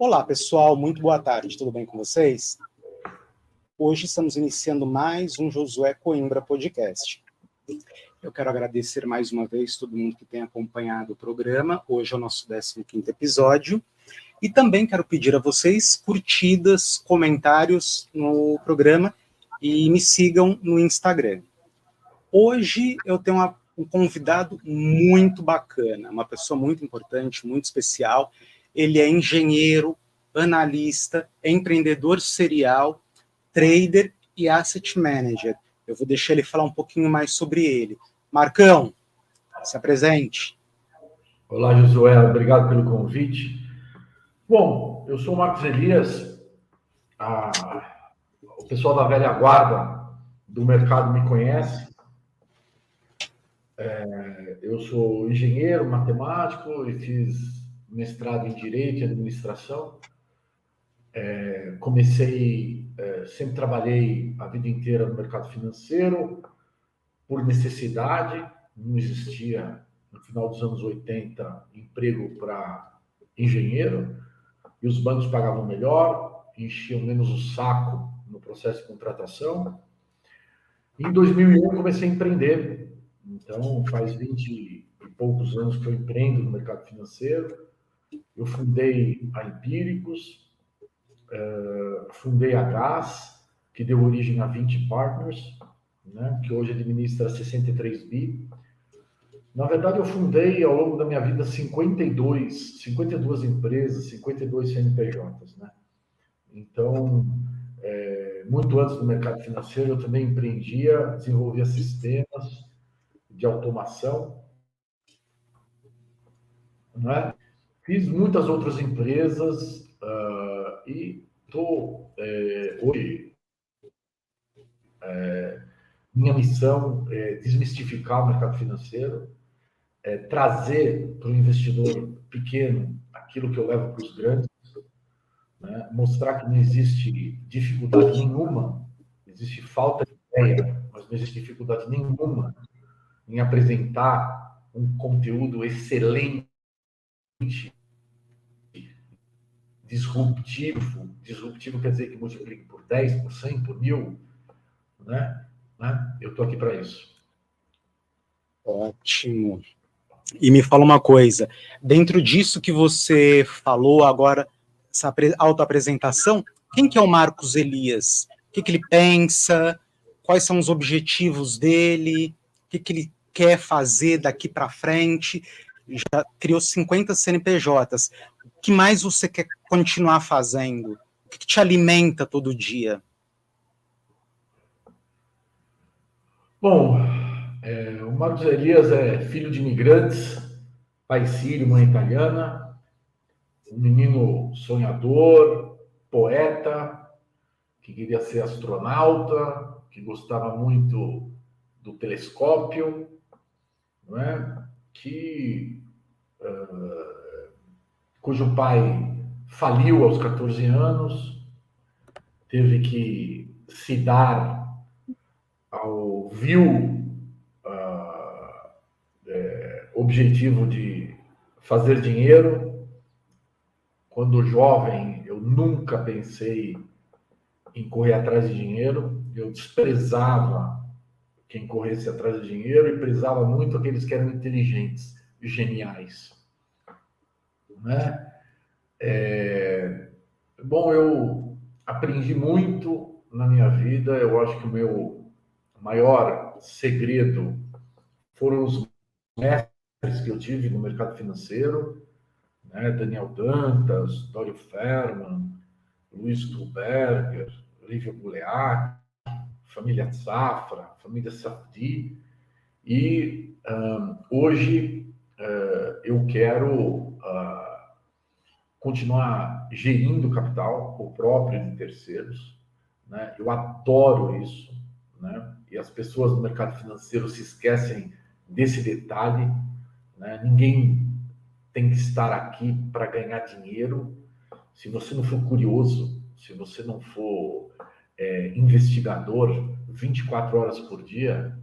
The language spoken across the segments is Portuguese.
Olá, pessoal, muito boa tarde, tudo bem com vocês? Hoje estamos iniciando mais um Josué Coimbra Podcast. Eu quero agradecer mais uma vez todo mundo que tem acompanhado o programa. Hoje é o nosso 15º episódio. E também quero pedir a vocês curtidas, comentários no programa e me sigam no Instagram. Hoje eu tenho um convidado muito bacana, uma pessoa muito importante, muito especial. Ele é engenheiro, analista, empreendedor serial, trader e asset manager. Eu vou deixar ele falar um pouquinho mais sobre ele. Marcão, se apresente. Olá, Josué, obrigado pelo convite. Bom, eu sou o Marcos Elias, o pessoal da velha guarda do mercado me conhece. Eu sou engenheiro, matemático e fiz mestrado em Direito e Administração. Sempre trabalhei a vida inteira no mercado financeiro, por necessidade. Não existia, no final dos anos 80, emprego para engenheiro, e os bancos pagavam melhor, enchiam menos o saco no processo de contratação. Em 2001, comecei a empreender. Então, faz 20 e poucos anos que eu empreendo no mercado financeiro. Eu fundei a Empíricos, fundei a GAS, que deu origem a 20 Partners, né, que hoje administra 63 bi. Na verdade, eu fundei, ao longo da minha vida, 52 empresas, 52 CNPJs, né? Então, muito antes do mercado financeiro, eu também empreendia, desenvolvia sistemas de automação, né? Fiz muitas outras empresas e estou, hoje, minha missão é desmistificar o mercado financeiro, trazer para o investidor pequeno aquilo que eu levo para os grandes, né? Mostrar que não existe dificuldade nenhuma, existe falta de ideia, mas não existe dificuldade nenhuma em apresentar um conteúdo excelente, disruptivo. Disruptivo quer dizer que multiplique por 10, por 100, por 1000, né? Eu estou aqui para isso. Ótimo. E me fala uma coisa, dentro disso que você falou agora, essa autoapresentação, quem que é o Marcos Elias? O que ele pensa? Quais são os objetivos dele? O que ele quer fazer daqui para frente? Já criou 50 CNPJs. O que mais você quer continuar fazendo? O que te alimenta todo dia? Bom, o Marcos Elias é filho de imigrantes, pai sírio, mãe italiana, um menino sonhador, poeta, que queria ser astronauta, que gostava muito do telescópio, não é? Cujo pai faliu aos 14 anos, teve que se dar ao vil objetivo de fazer dinheiro. Quando jovem, eu nunca pensei em correr atrás de dinheiro. Eu desprezava quem corresse atrás de dinheiro e prezava muito aqueles que eram inteligentes, geniais, né? Bom, eu aprendi muito na minha vida. Eu acho que o meu maior segredo foram os mestres que eu tive no mercado financeiro, né? Daniel Dantas, Dório Ferman, Luiz Stuhlberger, Lívia Buleak, família Safra, família Safdie. E hoje eu quero continuar gerindo capital, o próprio de terceiros, né? Eu adoro isso, né? E as pessoas do mercado financeiro se esquecem desse detalhe, né? Ninguém tem que estar aqui para ganhar dinheiro. Se você não for curioso, se você não for investigador 24 horas por dia,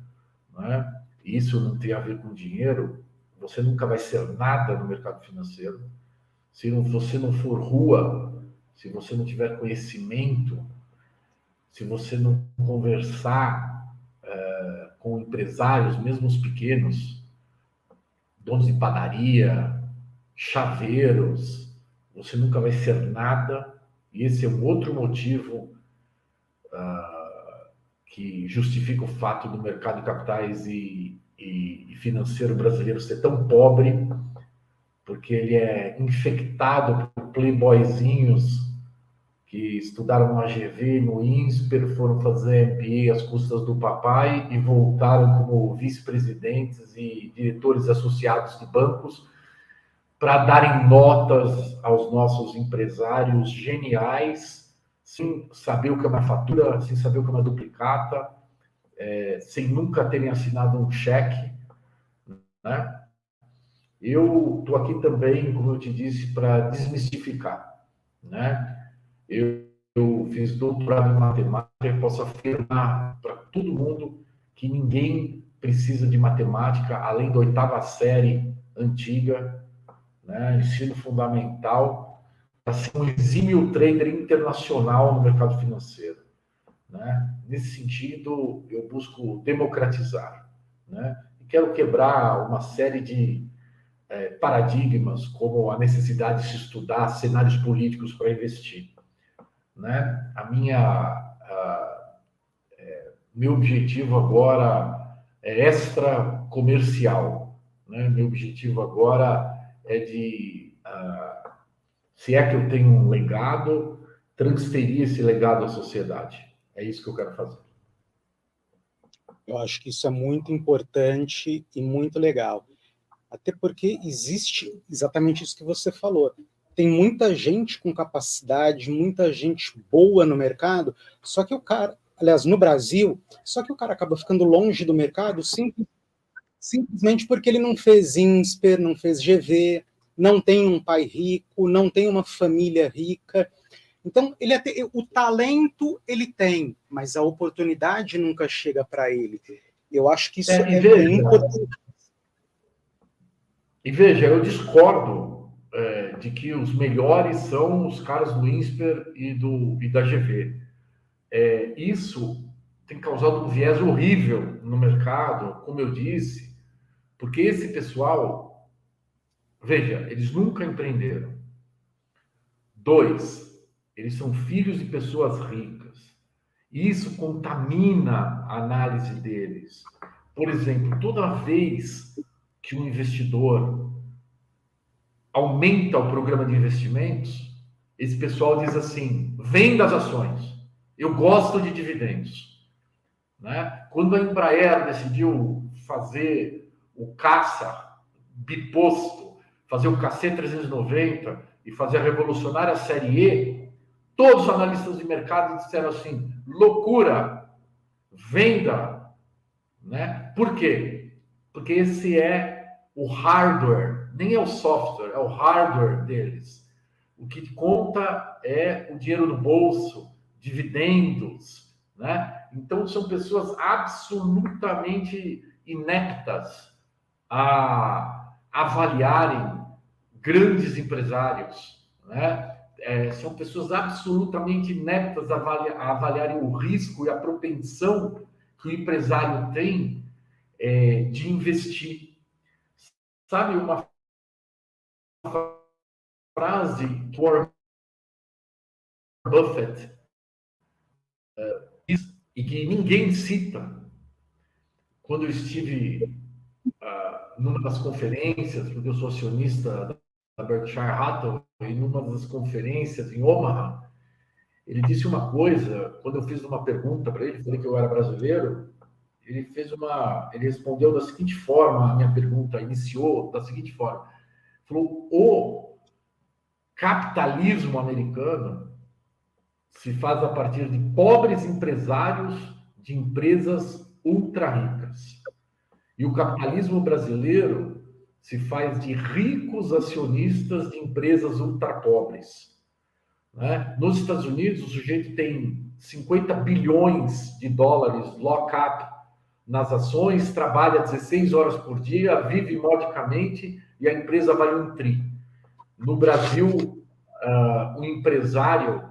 né? Isso não tem a ver com dinheiro, você nunca vai ser nada no mercado financeiro. se você não for rua, se você não tiver conhecimento, se você não conversar com empresários, mesmo os pequenos, donos de padaria, chaveiros, você nunca vai ser nada. E esse é um outro motivo que justifica o fato do mercado de capitais e financeiro brasileiro ser tão pobre, porque ele é infectado por playboyzinhos que estudaram no AGV, no INSPER, foram fazer MBA às custas do papai e voltaram como vice-presidentes e diretores associados de bancos para darem notas aos nossos empresários geniais, sem saber o que é uma fatura, sem saber o que é uma duplicata, sem nunca terem assinado um cheque, né? Eu estou aqui também, como eu te disse, para desmistificar, né? Eu fiz doutorado em matemática e posso afirmar para todo mundo que ninguém precisa de matemática além da 8ª série antiga, né? Ensino fundamental, para ser um exímio trader internacional no mercado financeiro, né? Nesse sentido, eu busco democratizar, né? E quero quebrar uma série de paradigmas, como a necessidade de se estudar cenários políticos para investir, né? Meu objetivo agora é extra comercial, né? Meu objetivo agora é se é que eu tenho um legado, transferir esse legado à sociedade. É isso que eu quero fazer. Eu acho que isso é muito importante e muito legal. Até porque existe exatamente isso que você falou. Tem muita gente com capacidade, muita gente boa no mercado, só que o cara, aliás, no Brasil, só que o cara acaba ficando longe do mercado simplesmente porque ele não fez INSPER, não fez GV, não tem um pai rico, não tem uma família rica. Então, o talento ele tem, mas a oportunidade nunca chega para ele. Eu acho que isso é importante. E veja, eu discordo de que os melhores são os caras do INSPER e da GV. Isso tem causado um viés horrível no mercado, como eu disse, porque esse pessoal, veja, eles nunca empreenderam. 2, eles são filhos de pessoas ricas. Isso contamina a análise deles. Por exemplo, toda vez que um investidor aumenta o programa de investimentos, esse pessoal diz assim: venda as ações, eu gosto de dividendos, né? Quando a Embraer decidiu fazer o caça biposto, fazer o KC-390 e fazer a revolucionária série E, todos os analistas de mercado disseram assim: loucura, venda, né? Por quê? Porque esse é o hardware, nem é o software, é o hardware deles. O que conta é o dinheiro no bolso, dividendos, né? Então são pessoas absolutamente ineptas a avaliarem grandes empresários, né? São pessoas absolutamente ineptas a avaliarem o risco e a propensão que o empresário tem de investir. Sabe uma frase que Warren Buffett diz e que ninguém cita? Quando eu estive numa das conferências, porque eu sou acionista da Berkshire Hathaway, e numa das conferências em Omaha, ele disse uma coisa, quando eu fiz uma pergunta para ele, falei que eu era brasileiro, ele respondeu da seguinte forma, a minha pergunta iniciou da seguinte forma, falou: o capitalismo americano se faz a partir de pobres empresários de empresas ultra ricas. E o capitalismo brasileiro se faz de ricos acionistas de empresas ultra pobres, né? Nos Estados Unidos, o sujeito tem 50 bilhões de dólares lock-up nas ações, trabalha 16 horas por dia, vive modicamente e a empresa vale um tri. No Brasil, um empresário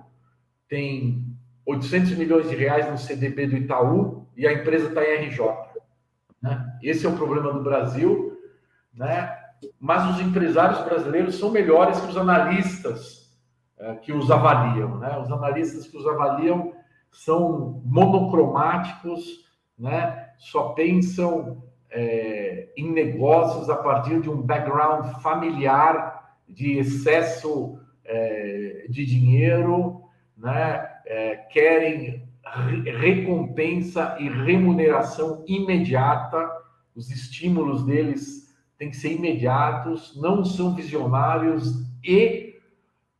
tem 800 milhões de reais no CDB do Itaú e a empresa está em RJ. Né? Esse é o problema do Brasil, né? Mas os empresários brasileiros são melhores que os analistas que os avaliam. Né? Os analistas que os avaliam são monocromáticos, né? Só pensam em negócios a partir de um background familiar de excesso de dinheiro, né? Querem recompensa e remuneração imediata, os estímulos deles têm que ser imediatos, não são visionários e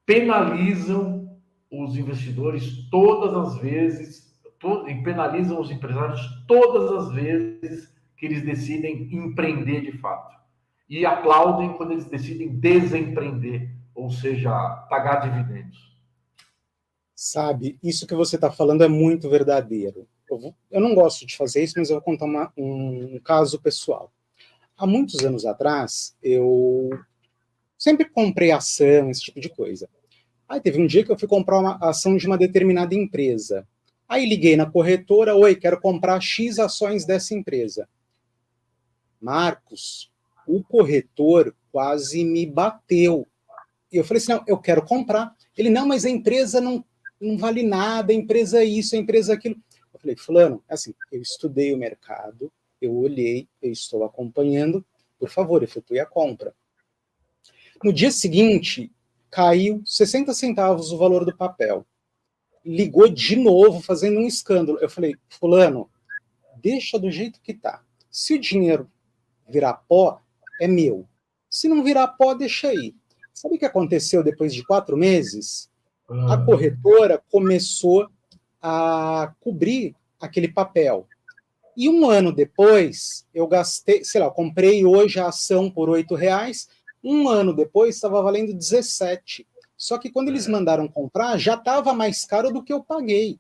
penalizam os investidores todas as vezes, e penalizam os empresários todas as vezes que eles decidem empreender de fato. E aplaudem quando eles decidem desempreender, ou seja, pagar dividendos. Sabe, isso que você está falando é muito verdadeiro. Eu não gosto de fazer isso, mas eu vou contar um caso pessoal. Há muitos anos atrás, eu sempre comprei ação, esse tipo de coisa. Aí teve um dia que eu fui comprar uma ação de uma determinada empresa. Aí liguei na corretora, oi, quero comprar X ações dessa empresa. Marcos, o corretor quase me bateu. E eu falei assim, não, eu quero comprar. Ele, não, mas a empresa não vale nada, a empresa isso, a empresa aquilo. Eu falei, fulano, assim, eu estudei o mercado, eu olhei, eu estou acompanhando, por favor, efetue a compra. No dia seguinte, caiu 60 centavos o valor do papel. Ligou de novo, fazendo um escândalo. Eu falei, fulano, deixa do jeito que tá. Se o dinheiro virar pó, é meu. Se não virar pó, deixa aí. Sabe o que aconteceu depois de 4 meses? A corretora começou a cobrir aquele papel. E 1 ano depois, eu gastei, sei lá, comprei hoje a ação por R$8, 1 ano depois estava valendo 17. Só que quando eles mandaram comprar, já estava mais caro do que eu paguei.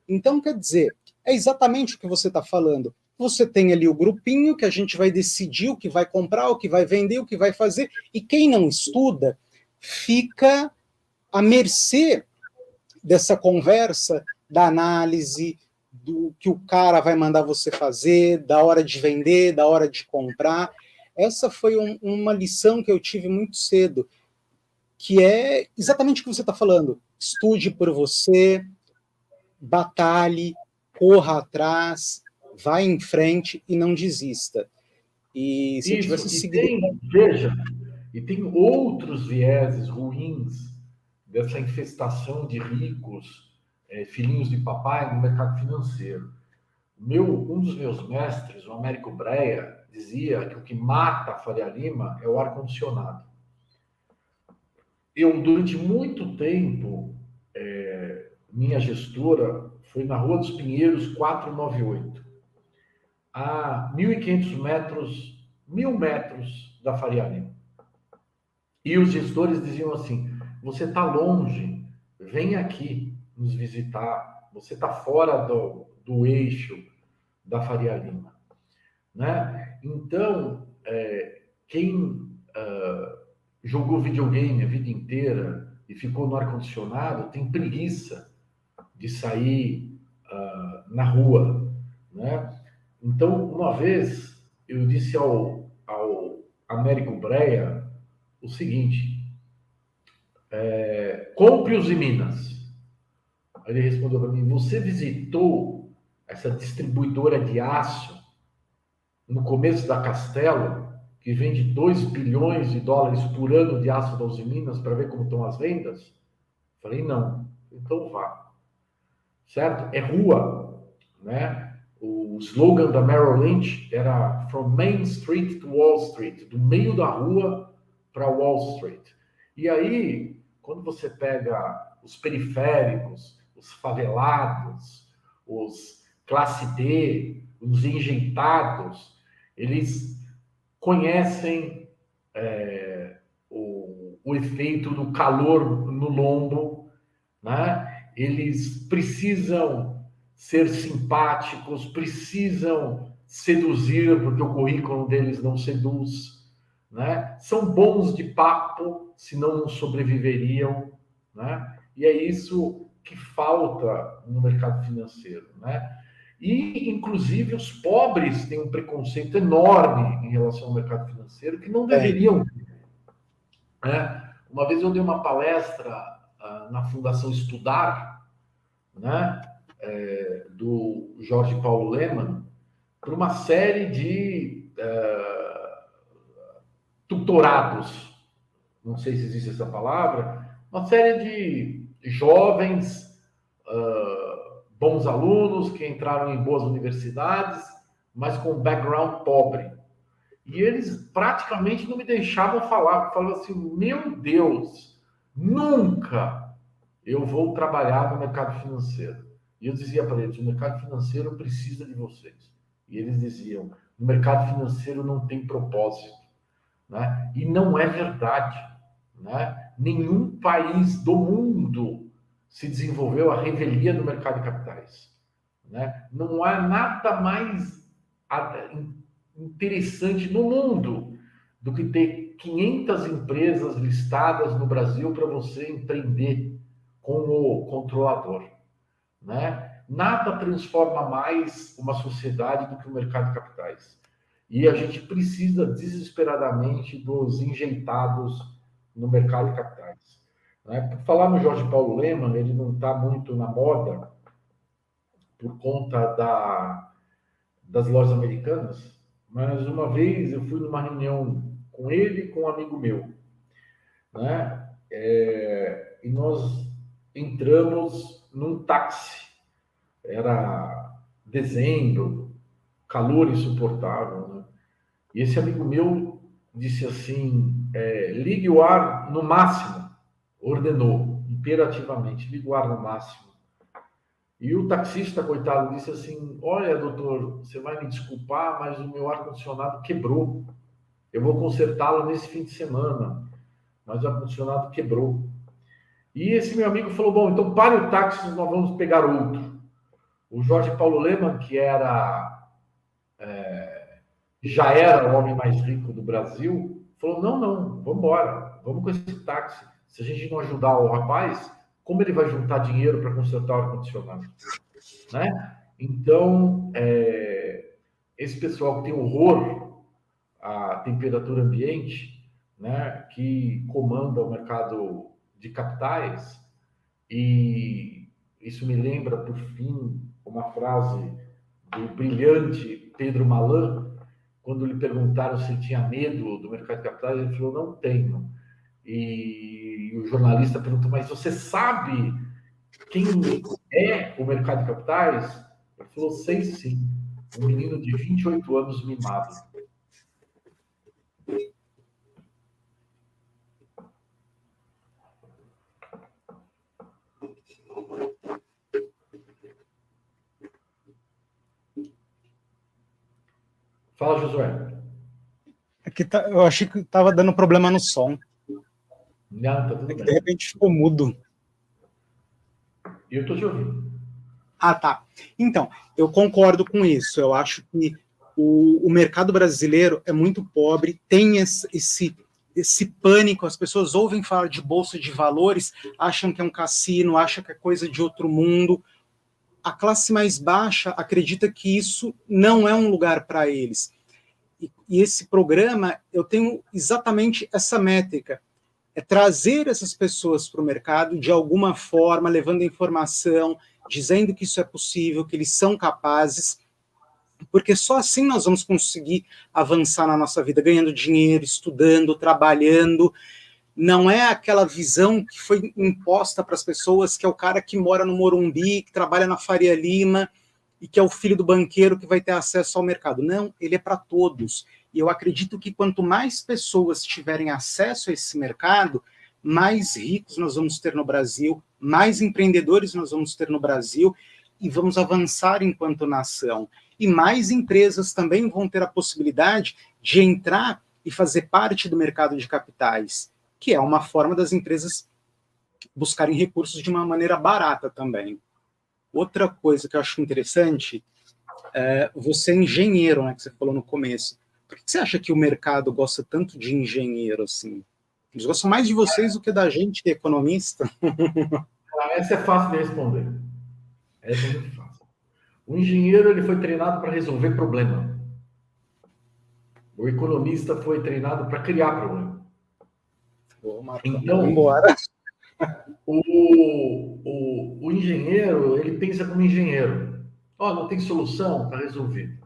Então, quer dizer, é exatamente o que você está falando. Você tem ali o grupinho que a gente vai decidir o que vai comprar, o que vai vender, o que vai fazer, e quem não estuda fica à mercê dessa conversa, da análise, do que o cara vai mandar você fazer, da hora de vender, da hora de comprar. Essa foi uma lição que eu tive muito cedo, que é exatamente o que você está falando. Estude por você, batalhe, corra atrás, vá em frente e não desista. E se eu tivesse seguido... Veja, e tem outros vieses ruins dessa infestação de ricos, filhinhos de papai no mercado financeiro. Um dos meus mestres, o Américo Breia, dizia que o que mata a Faria Lima é o ar-condicionado. Eu, durante muito tempo, minha gestora foi na Rua dos Pinheiros 498, a 1.500 metros, 1.000 metros da Faria Lima. E os gestores diziam assim, você está longe, vem aqui nos visitar, você está fora do eixo da Faria Lima. Né? Então, quem jogou videogame a vida inteira e ficou no ar-condicionado tem preguiça de sair na rua. Né? Então, uma vez, eu disse ao Américo Breia o seguinte, compre os em Minas. Ele respondeu para mim, você visitou essa distribuidora de aço no começo da Castelo, que vende 2 bilhões de dólares por ano de aço da Uzi Minas para ver como estão as vendas? Falei, não. Então vá. Certo? É rua, né? O slogan da Merrill Lynch era From Main Street to Wall Street, do meio da rua para Wall Street. E aí, quando você pega os periféricos, os favelados, os classe D, os enjeitados, eles conhecem o efeito do calor no lombo, né? Eles precisam ser simpáticos, precisam seduzir, porque o currículo deles não seduz, né? São bons de papo, senão não sobreviveriam, né? E é isso que falta no mercado financeiro, né? E, inclusive, os pobres têm um preconceito enorme em relação ao mercado financeiro que não deveriam ter, né? Uma vez eu dei uma palestra na Fundação Estudar, né? Do Jorge Paulo Lemann, para uma série de tutorados, não sei se existe essa palavra, uma série de jovens bons alunos que entraram em boas universidades, mas com background pobre. E eles praticamente não me deixavam falar. Falavam assim, meu Deus, nunca eu vou trabalhar no mercado financeiro. E eu dizia para eles, o mercado financeiro precisa de vocês. E eles diziam, o mercado financeiro não tem propósito, né? E não é verdade, né? Nenhum país do mundo se desenvolveu a revelia do mercado de capitais, né? Não há nada mais interessante no mundo do que ter 500 empresas listadas no Brasil para você empreender como controlador, né? Nada transforma mais uma sociedade do que o mercado de capitais. E a gente precisa desesperadamente dos enjeitados no mercado de capitais. Por falar no Jorge Paulo Lemann, ele não está muito na moda por conta das lojas americanas, mas uma vez eu fui numa reunião com ele e com um amigo meu, né? E nós entramos num táxi. Era dezembro, calor insuportável, né? E esse amigo meu disse assim, ligue o ar no máximo, ordenou imperativamente, ligue o ar no máximo. E o taxista, coitado, disse assim, olha, doutor, você vai me desculpar, mas o meu ar-condicionado quebrou. Eu vou consertá-lo nesse fim de semana, mas o ar-condicionado quebrou. E esse meu amigo falou, bom, então pare o táxi, nós vamos pegar outro. O Jorge Paulo Lemann, que já era o homem mais rico do Brasil, falou, não, vamos embora, vamos com esse táxi. Se a gente não ajudar o rapaz, como ele vai juntar dinheiro para consertar o ar-condicionado? Né? Então, esse pessoal que tem horror à temperatura ambiente, né, que comanda o mercado de capitais, e isso me lembra, por fim, uma frase do brilhante Pedro Malan, quando lhe perguntaram se ele tinha medo do mercado de capitais, ele falou, não tenho. E o jornalista perguntou, mas você sabe quem é o mercado de capitais? Ele falou, sei sim. Um menino de 28 anos mimado. Fala, Josué. Aqui eu achei que estava dando problema no som. Não, tá tudo bem. De repente ficou mudo. Eu estou te ouvindo. Ah, tá. Então, eu concordo com isso. Eu acho que o mercado brasileiro é muito pobre, tem esse pânico, as pessoas ouvem falar de bolsa de valores, acham que é um cassino, acham que é coisa de outro mundo. A classe mais baixa acredita que isso não é um lugar para eles. E esse programa, eu tenho exatamente essa métrica, é trazer essas pessoas para o mercado de alguma forma, levando informação, dizendo que isso é possível, que eles são capazes, porque só assim nós vamos conseguir avançar na nossa vida, ganhando dinheiro, estudando, trabalhando. Não é aquela visão que foi imposta para as pessoas, que é o cara que mora no Morumbi, que trabalha na Faria Lima, e que é o filho do banqueiro que vai ter acesso ao mercado. Não, ele é para todos. E eu acredito que quanto mais pessoas tiverem acesso a esse mercado, mais ricos nós vamos ter no Brasil, mais empreendedores nós vamos ter no Brasil, e vamos avançar enquanto nação. E mais empresas também vão ter a possibilidade de entrar e fazer parte do mercado de capitais, que é uma forma das empresas buscarem recursos de uma maneira barata também. Outra coisa que eu acho interessante, você é engenheiro, né, que você falou no começo. Por que você acha que o mercado gosta tanto de engenheiro assim? Eles gostam mais de vocês do que da gente, que é economista. Essa é fácil de responder. Essa é muito fácil. O engenheiro ele foi treinado para resolver problema. O economista foi treinado para criar problema. Pô, Marcão, vamos Então, embora. o engenheiro, ele pensa como engenheiro. Ó, não tem solução, para resolver.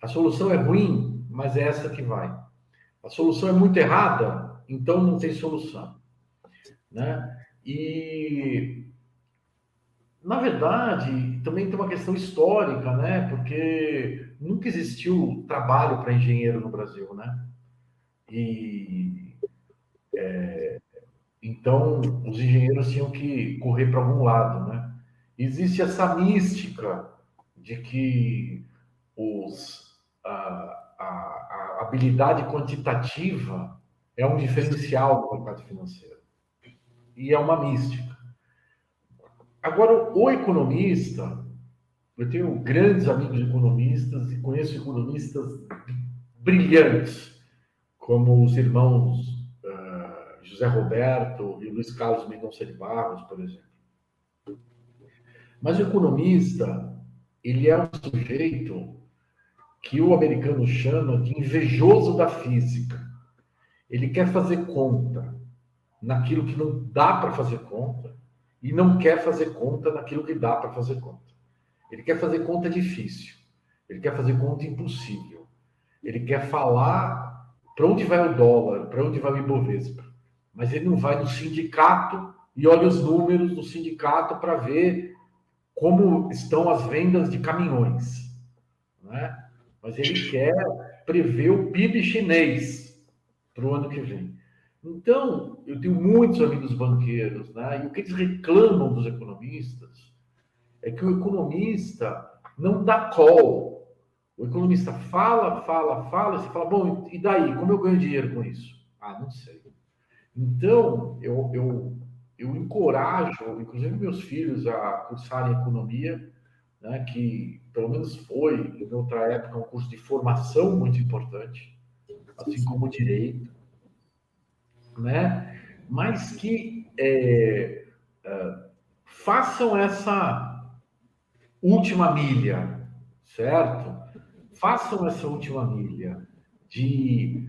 A solução é ruim, mas é essa que vai. A solução é muito errada, então não tem solução, né? E na verdade, também tem uma questão histórica, né? Porque nunca existiu trabalho para engenheiro no Brasil, né? E então os engenheiros tinham que correr para algum lado, né? Existe essa mística de que a habilidade quantitativa é um diferencial do mercado financeiro. E é uma mística. Agora, o economista, eu tenho grandes amigos economistas e conheço economistas brilhantes, como os irmãos José Roberto e Luiz Carlos Mendonça de Barros, por exemplo. Mas o economista, ele é um sujeito que o americano chama de invejoso da física. Ele quer fazer conta naquilo que não dá para fazer conta e não quer fazer conta naquilo que dá para fazer conta. Ele quer fazer conta difícil. Ele quer fazer conta impossível. Ele quer falar para onde vai o dólar, para onde vai o Ibovespa. Mas ele não vai no sindicato e olha os números do sindicato para ver como estão as vendas de caminhões, né? Mas ele quer prever o PIB chinês para o ano que vem. Então, eu tenho muitos amigos banqueiros, né? E o que eles reclamam dos economistas é que o economista não dá call. O economista fala, e você fala, bom, e daí? Como eu ganho dinheiro com isso? Ah, não sei. Então, eu encorajo, inclusive meus filhos, a cursarem economia, né, que pelo menos foi, em outra época, um curso de formação muito importante, assim como o direito, né? Mas que façam essa última milha, certo? Façam essa última milha de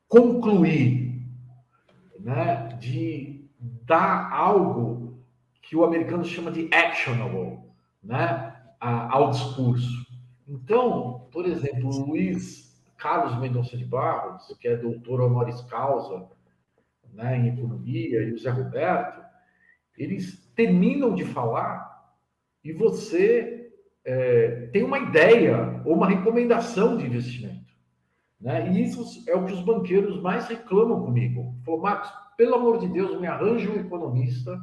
concluir, né? De dar algo que o americano chama de actionable, né? Ao discurso. Então, por exemplo, o Luiz Carlos Mendonça de Barros, que é doutor honoris causa, né, em economia, e o Zé Roberto, eles terminam de falar e você tem uma ideia ou uma recomendação de investimento, né? E isso é o que os banqueiros mais reclamam comigo. Falou, Marcos, pelo amor de Deus, me arranje um economista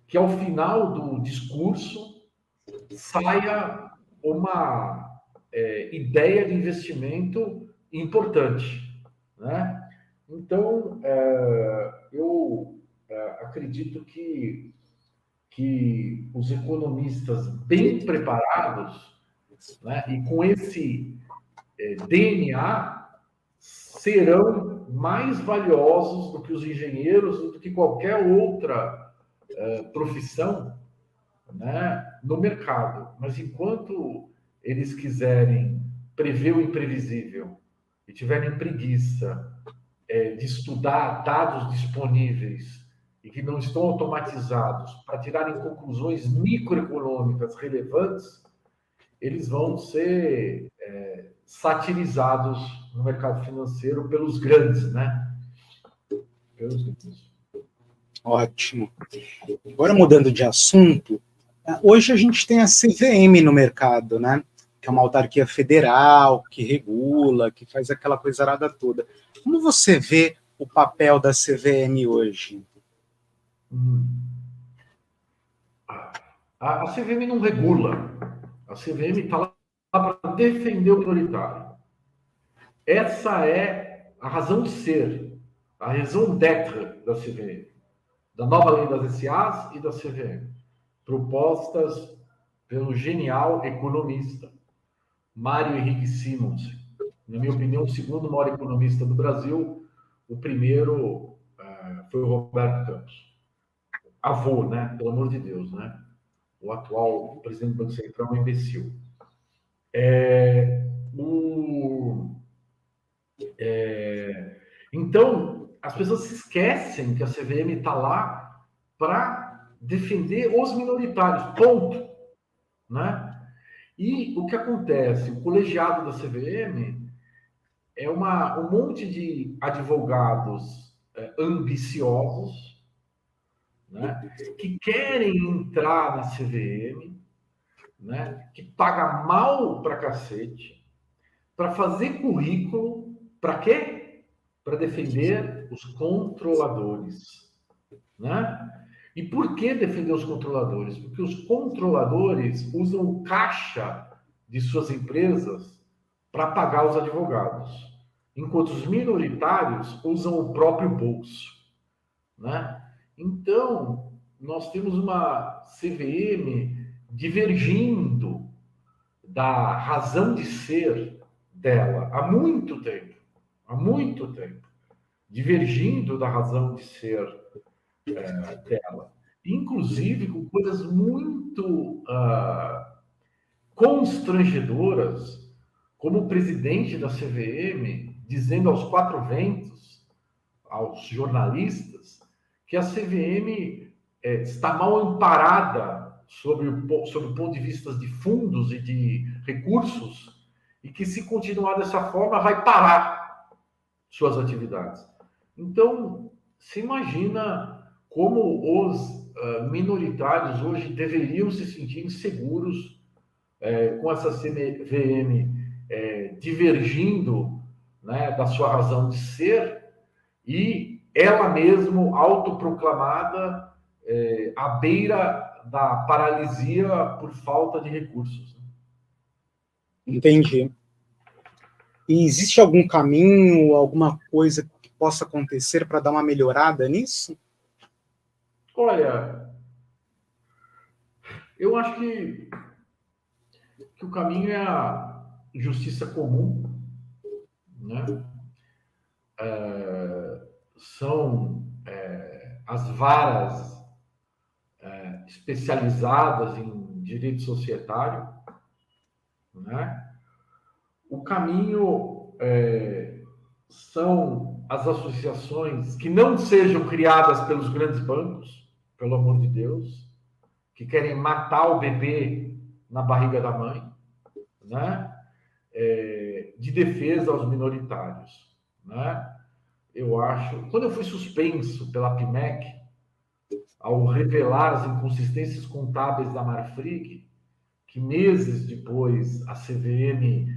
que ao final do discurso saia uma ideia de investimento importante, né? Então, eu acredito que os economistas bem preparados, né, e com esse DNA serão mais valiosos do que os engenheiros, do que qualquer outra profissão, né, no mercado. Mas enquanto eles quiserem prever o imprevisível e tiverem preguiça de estudar dados disponíveis e que não estão automatizados para tirarem conclusões microeconômicas relevantes, eles vão ser satirizados no mercado financeiro pelos grandes, né? Pelos grandes. Ótimo. Agora, mudando de assunto, hoje a gente tem a CVM no mercado, né? Que é uma autarquia federal, que regula, que faz aquela coisa arada toda. Como você vê o papel da CVM hoje? A CVM não regula. A CVM está lá para defender o minoritário. Essa é a razão de ser, a raison d'être da CVM, da nova lei das SAs e da CVM, propostas pelo genial economista, Mário Henrique Simons. Na minha opinião, o segundo maior economista do Brasil. O primeiro foi o Roberto Campos. Avô, né? Pelo amor de Deus, né? O atual presidente do Banco Central é um imbecil. Então, as pessoas se esquecem que a CVM está lá para defender os minoritários, ponto. Né? E o que acontece? O colegiado da CVM é um monte de advogados ambiciosos, né, que querem entrar na CVM, né, que paga mal pra cacete, para fazer currículo, para quê? Para defender os controladores. Né? E por que defender os controladores? Porque os controladores usam o caixa de suas empresas para pagar os advogados, enquanto os minoritários usam o próprio bolso. Né? Então, nós temos uma CVM divergindo da razão de ser dela há muito tempo, divergindo da razão de ser dela, inclusive com coisas muito constrangedoras, como o presidente da CVM dizendo aos quatro ventos, aos jornalistas, que a CVM está mal amparada sob o ponto de vista de fundos e de recursos, e que se continuar dessa forma vai parar suas atividades. Então, se imagina como os minoritários hoje deveriam se sentir inseguros com essa CVM divergindo, né, da sua razão de ser, e ela mesmo autoproclamada à beira da paralisia por falta de recursos. Entendi. E existe algum caminho, alguma coisa que possa acontecer para dar uma melhorada nisso? Olha, eu acho que o caminho é a justiça comum, né? São as varas especializadas em direito societário, né? O caminho são as associações que não sejam criadas pelos grandes bancos, pelo amor de Deus, que querem matar o bebê na barriga da mãe, né? De defesa aos minoritários, né? Eu acho, quando eu fui suspenso pela PMEC, ao revelar as inconsistências contábeis da Marfrig, que meses depois a CVM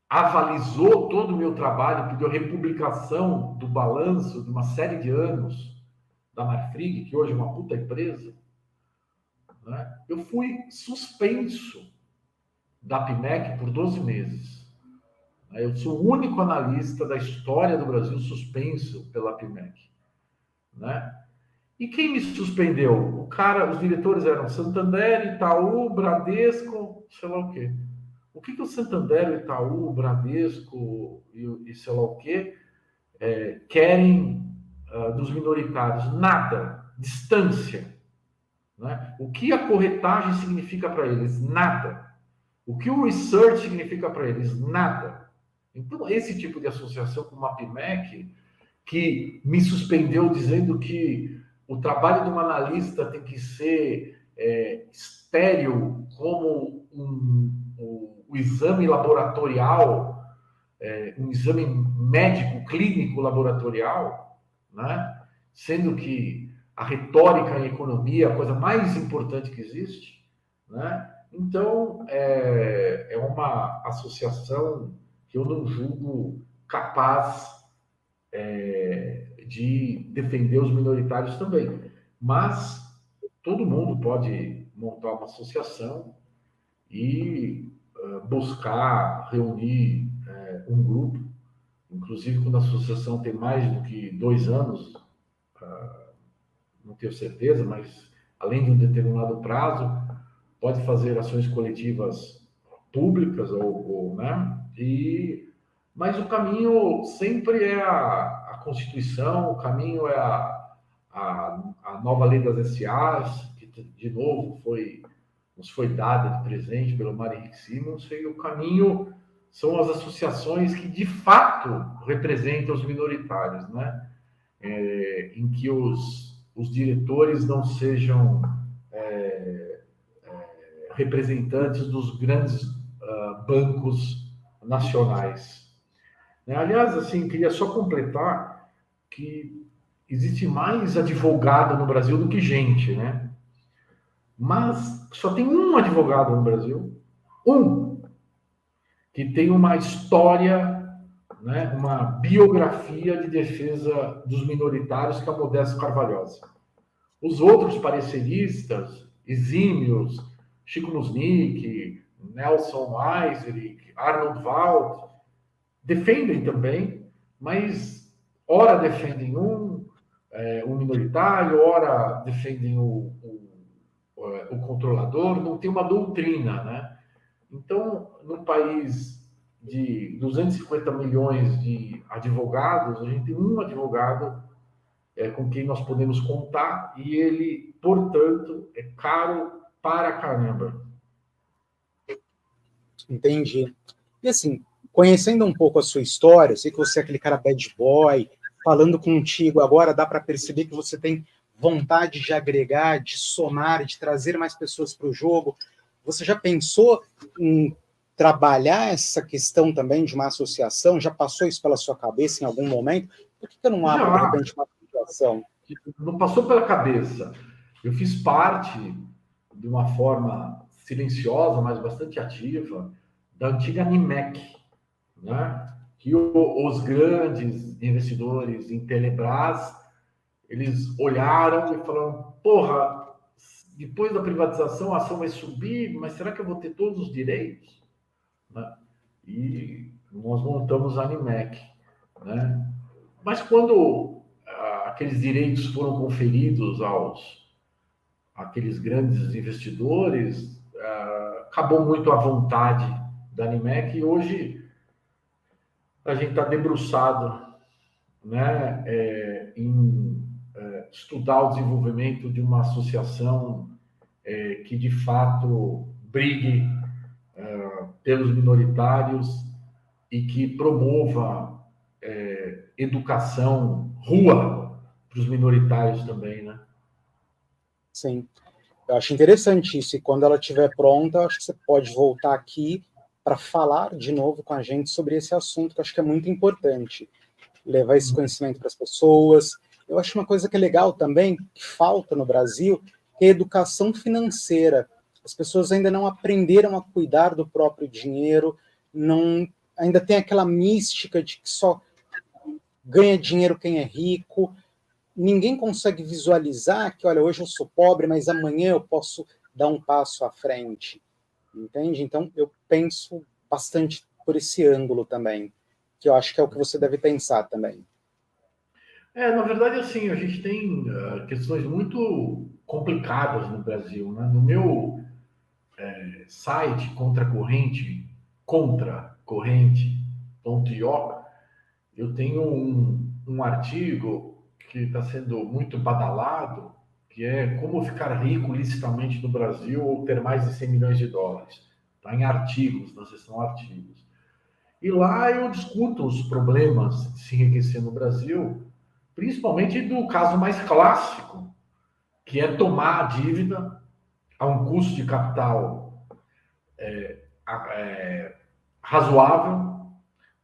avalizou todo o meu trabalho, pediu a republicação do balanço de uma série de anos da Marfrig, que hoje é uma puta empresa, né? Eu fui suspenso da PMEC por 12 meses. Eu sou o único analista da história do Brasil suspenso pela PMEC, né? E quem me suspendeu? Os diretores eram Santander, Itaú, Bradesco, sei lá o quê. O que o Santander, Itaú, Bradesco e sei lá o quê querem dos minoritários? Nada. Distância. Né? O que a corretagem significa para eles? Nada. O que o research significa para eles? Nada. Então, esse tipo de associação com a PMEC, que me suspendeu dizendo que o trabalho de um analista tem que ser estéril como o exame laboratorial, um exame médico, clínico, laboratorial, né? Sendo que a retórica em economia é a coisa mais importante que existe, né? Então, é uma associação que eu não julgo capaz de defender os minoritários também. Mas todo mundo pode montar uma associação e buscar reunir um grupo. Inclusive, quando a associação tem mais do que 2 anos, não tenho certeza, mas além de um determinado prazo, pode fazer ações coletivas públicas, né? Mas o caminho sempre é a Constituição, o caminho é a nova lei das SAs, que, de novo, nos foi dada de presente pelo Mário Henrique Simons, e o caminho são as associações que, de fato, representam os minoritários, né? Em que os diretores não sejam representantes dos grandes bancos nacionais. Aliás, assim, queria só completar que existe mais advogado no Brasil do que gente, né? Mas só tem um advogado no Brasil, que tem uma história, né, uma biografia de defesa dos minoritários, que é o Modesto Carvalhosa. Os outros pareceristas, exímios, Chico Nusnik, Nelson Eisrich, Arnold Wald, defendem também, mas ora defendem um minoritário, ora defendem o controlador, não tem uma doutrina, né? Então, num país de 250 milhões de advogados, a gente tem um advogado com quem nós podemos contar, e ele, portanto, é caro para caramba. Entendi. E assim, conhecendo um pouco a sua história, eu sei que você é aquele cara bad boy, falando contigo agora, dá para perceber que você tem vontade de agregar, de somar, de trazer mais pessoas para o jogo. Você já pensou em trabalhar essa questão também de uma associação? Já passou isso pela sua cabeça em algum momento? Por que eu não abro, de repente, uma associação? Não passou pela cabeça. Eu fiz parte, de uma forma silenciosa, mas bastante ativa, da antiga Animec, né? Que os grandes investidores em Telebrás, eles olharam e falaram, porra, depois da privatização a ação vai subir, mas será que eu vou ter todos os direitos? Né? E nós montamos a Animec, né? Mas quando aqueles direitos foram conferidos àqueles grandes investidores, acabou muito a vontade da Animec, e hoje a gente está debruçado, né, em estudar o desenvolvimento de uma associação que, de fato, brigue pelos minoritários e que promova educação, rua, para os minoritários também, né? Sim. Eu acho interessante isso, e quando ela estiver pronta, eu acho que você pode voltar aqui para falar de novo com a gente sobre esse assunto, que eu acho que é muito importante, levar esse conhecimento para as pessoas. Eu acho uma coisa que é legal também, que falta no Brasil, que é a educação financeira. As pessoas ainda não aprenderam a cuidar do próprio dinheiro, ainda tem aquela mística de que só ganha dinheiro quem é rico. Ninguém consegue visualizar que, olha, hoje eu sou pobre, mas amanhã eu posso dar um passo à frente, entende? Então, eu penso bastante por esse ângulo também, que eu acho que é o que você deve pensar também. Na verdade, assim, a gente tem questões muito complicadas no Brasil, né? No meu site contracorrente.io, eu tenho um artigo que está sendo muito badalado, que é como ficar rico licitamente no Brasil ou ter mais de 100 milhões de dólares. Está em artigos, na seção artigos. E lá eu discuto os problemas de se enriquecer no Brasil, principalmente do caso mais clássico, que é tomar a dívida a um custo de capital razoável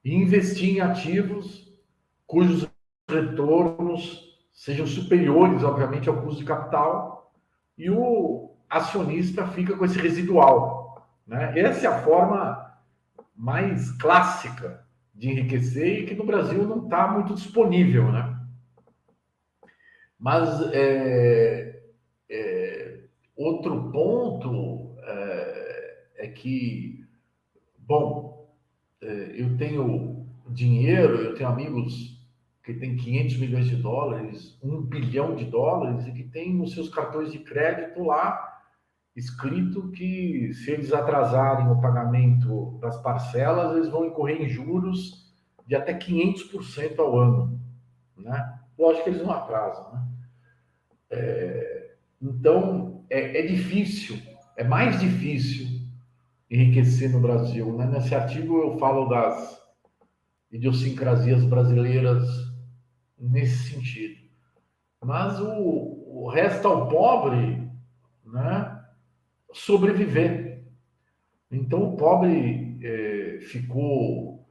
e investir em ativos cujos retornos sejam superiores, obviamente, ao custo de capital, e o acionista fica com esse residual, né? Essa é a forma mais clássica de enriquecer e que no Brasil não está muito disponível, né? Mas outro ponto é que, bom, eu tenho dinheiro, eu tenho amigos que têm 500 milhões de dólares, 1 bilhão de dólares, e que têm nos seus cartões de crédito lá escrito que se eles atrasarem o pagamento das parcelas, eles vão incorrer em juros de até 500% ao ano, né? Lógico que eles não atrasam, né? Então, é difícil, é mais difícil enriquecer no Brasil, né? Nesse artigo eu falo das idiosincrasias brasileiras nesse sentido. Mas o resta ao pobre, né, sobreviver. Então o pobre ficou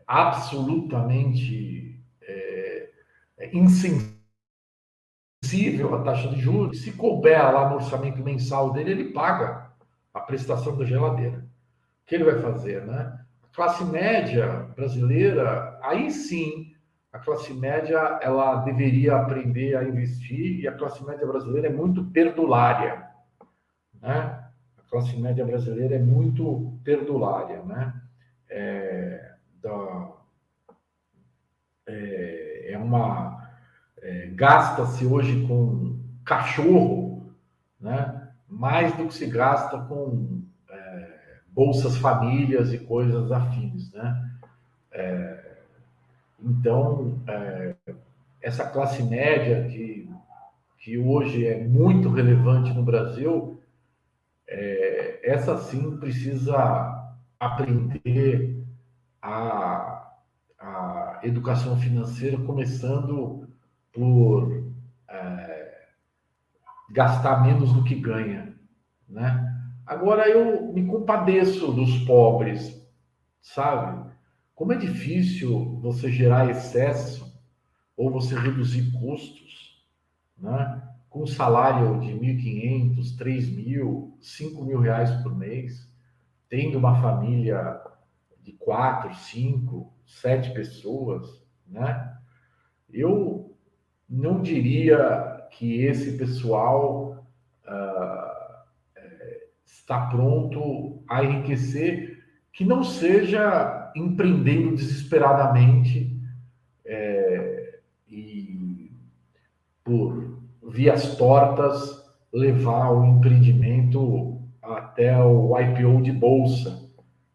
absolutamente insensível à taxa de juros. Se couber lá no orçamento mensal dele, ele paga a prestação da geladeira. O que ele vai fazer, né? A classe média brasileira, aí sim, a classe média ela deveria aprender a investir, e a classe média brasileira é muito perdulária, né? A classe média brasileira é muito perdulária, né? Gasta-se hoje com cachorro, né? Mais do que se gasta com bolsas famílias e coisas afins, né? Então, essa classe média que hoje é muito relevante no Brasil, essa sim precisa aprender a educação financeira, começando por gastar menos do que ganha, né? Agora eu me compadeço dos pobres, sabe? Como é difícil você gerar excesso ou você reduzir custos, né? Com um salário de 1.500, 3.000, 5.000 reais por mês, tendo uma família de 4, 5, 7 pessoas, né? Eu não diria que esse pessoal está pronto a enriquecer, que não seja empreendendo desesperadamente e por vias tortas levar o empreendimento até o IPO de bolsa,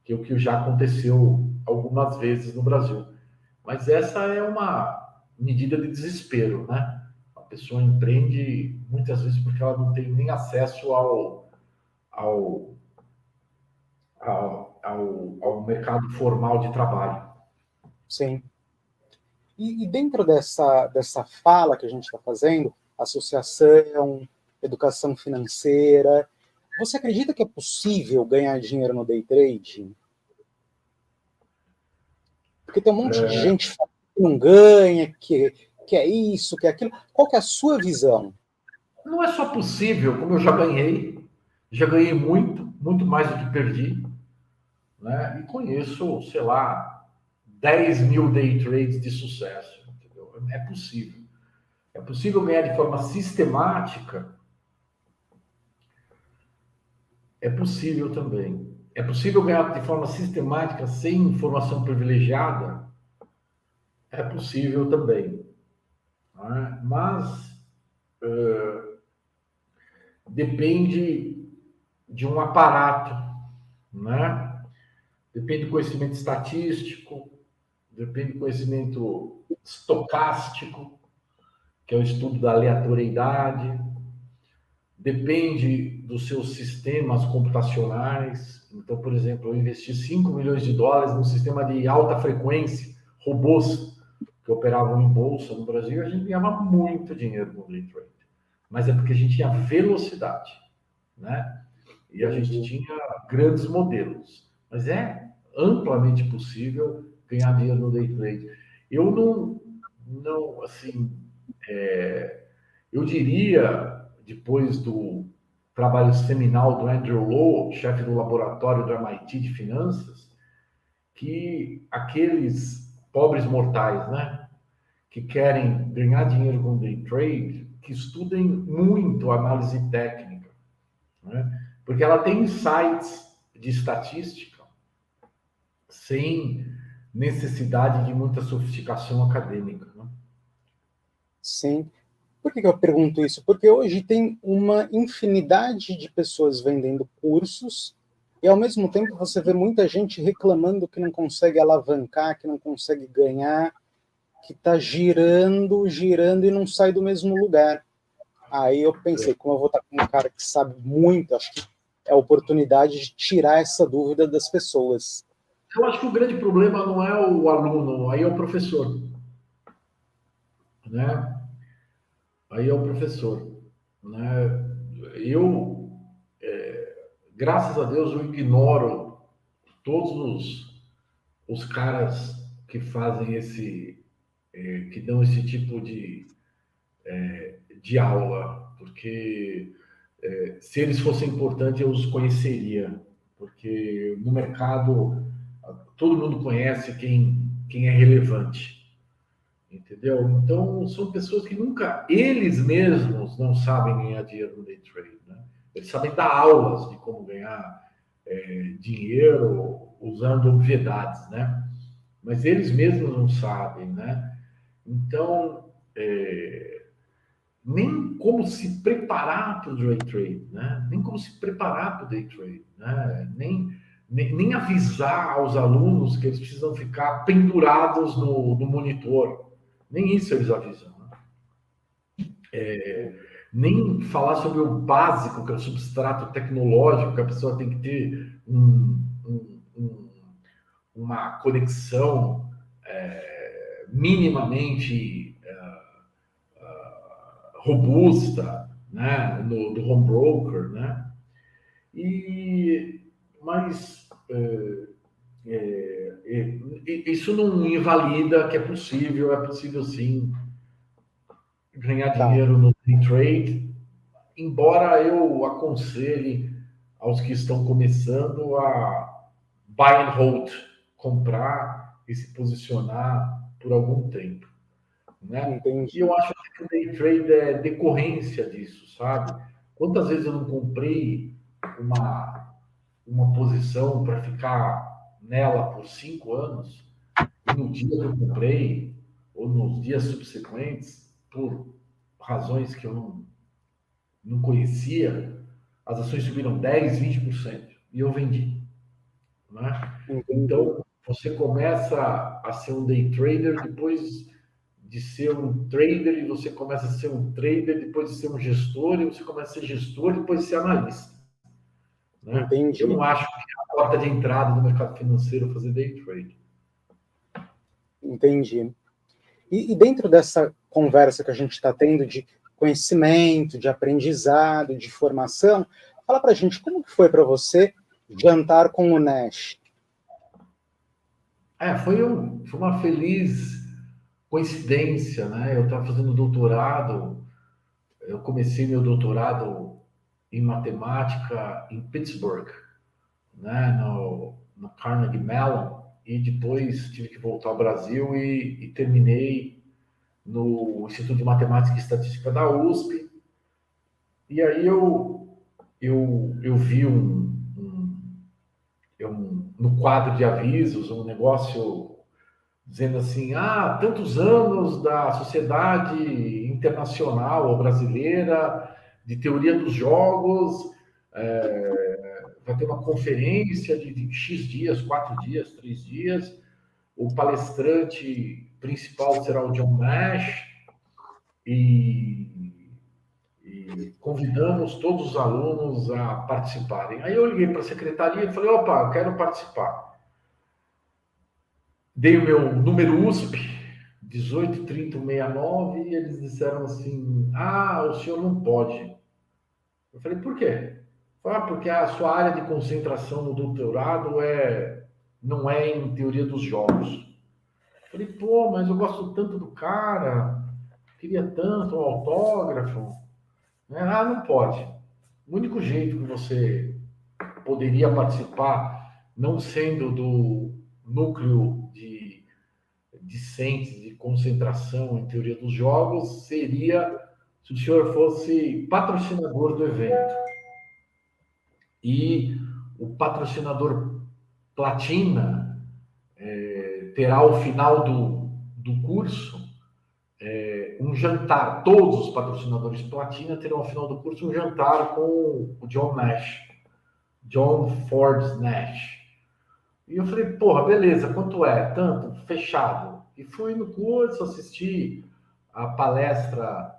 que é o que já aconteceu algumas vezes no Brasil. Mas essa é uma medida de desespero, né? A pessoa empreende muitas vezes porque ela não tem nem acesso ao, ao mercado formal de trabalho. Sim. E dentro dessa fala que a gente está fazendo, associação, educação financeira, você acredita que é possível ganhar dinheiro no day trade? Porque tem um monte de gente que não ganha, que é isso, que é aquilo. Qual que é a sua visão? Não é só possível, como eu já ganhei muito, muito mais do que perdi, né? E conheço, sei lá, 10.000 day trades de sucesso, entendeu? É possível. É possível ganhar de forma sistemática. É possível também. É possível ganhar de forma sistemática sem informação privilegiada? É possível também. Né? Mas depende de um aparato, né? Depende do conhecimento estatístico, depende do conhecimento estocástico, que é o estudo da aleatoriedade, depende dos seus sistemas computacionais. Então, por exemplo, eu investi 5 milhões de dólares num sistema de alta frequência, robôs que operavam em bolsa no Brasil, e a gente ganhava muito dinheiro no day trade. Mas é porque a gente tinha velocidade, né? E a gente tinha grandes modelos. Mas é amplamente possível ganhar dinheiro no day trade. Eu não assim, eu diria, depois do trabalho seminal do Andrew Lo, chefe do laboratório do MIT de finanças, que aqueles pobres mortais, né, que querem ganhar dinheiro com day trade, que estudem muito a análise técnica, né, porque ela tem insights de estatística sem necessidade de muita sofisticação acadêmica, né? Sim. que eu pergunto isso? Porque hoje tem uma infinidade de pessoas vendendo cursos e, ao mesmo tempo, você vê muita gente reclamando que não consegue alavancar, que não consegue ganhar, que está girando, girando e não sai do mesmo lugar. Aí eu pensei, como eu vou estar com um cara que sabe muito, acho que é a oportunidade de tirar essa dúvida das pessoas. Eu acho que o grande problema não é o aluno, aí é o professor, né? Aí é o professor, né? Eu, graças a Deus, eu ignoro todos os caras que fazem que dão esse tipo de aula, porque se eles fossem importantes eu os conheceria, porque no mercado todo mundo conhece quem é relevante, entendeu? Então são pessoas que nunca, eles mesmos não sabem ganhar dinheiro no day trade, né? Eles sabem dar aulas de como ganhar dinheiro usando obviedades, né? Mas eles mesmos não sabem, né? Então, nem como se preparar para o day trade, né? Nem como se preparar para o day trade, né? Nem avisar aos alunos que eles precisam ficar pendurados no monitor. Nem isso eles avisam, né? Nem falar sobre o básico, que é o substrato tecnológico, que a pessoa tem que ter uma conexão minimamente robusta, né, do home broker, né? Mas isso não invalida que é possível sim ganhar dinheiro no day trade, embora eu aconselhe aos que estão começando a buy and hold, comprar e se posicionar por algum tempo, né? Entendi. E eu acho que o day trade é decorrência disso, sabe? Quantas vezes eu não comprei uma posição para ficar nela por 5 anos, e no dia que eu comprei, ou nos dias subsequentes, por razões que eu não conhecia, as ações subiram 10, 20%, e eu vendi, né? Entendi. Então, você começa a ser um day trader depois de ser um trader, e você começa a ser um trader depois de ser um gestor, e você começa a ser gestor depois de ser analista, né? Eu Entendi. não acho que é a porta de entrada do mercado financeiro fazer day trade. Entendi. E dentro dessa conversa que a gente está tendo de conhecimento, de aprendizado, de formação, fala para a gente como que foi para você jantar com o Nash. Foi uma feliz coincidência, né? Eu estava fazendo doutorado, eu comecei meu doutorado em matemática em Pittsburgh, né? No Carnegie Mellon, e depois tive que voltar ao Brasil e terminei no Instituto de Matemática e Estatística da USP. E aí eu vi no quadro de avisos um negócio dizendo assim: tantos anos da Sociedade Internacional ou Brasileira de Teoria dos Jogos, vai ter uma conferência de X dias, 4 dias, 3 dias, o palestrante principal será o John Nash, e convidamos todos os alunos a participarem. Aí eu liguei para a secretaria e falei: opa, eu quero participar. Dei o meu número USP, 183069, e eles disseram assim: o senhor não pode. Eu falei: por quê? Porque a sua área de concentração no doutorado não é em teoria dos jogos. Eu falei: pô, mas eu gosto tanto do cara, queria tanto um autógrafo. Não pode. O único jeito que você poderia participar, não sendo do núcleo de discentes de concentração em teoria dos jogos, seria se o senhor fosse patrocinador do evento. E o patrocinador platina terá ao final do curso um jantar. Todos os patrocinadores Platina terão, ao final do curso, um jantar com o John Nash. John Forbes Nash. E eu falei, porra, beleza, quanto é? Tanto, fechado. E fui no curso, assisti a palestra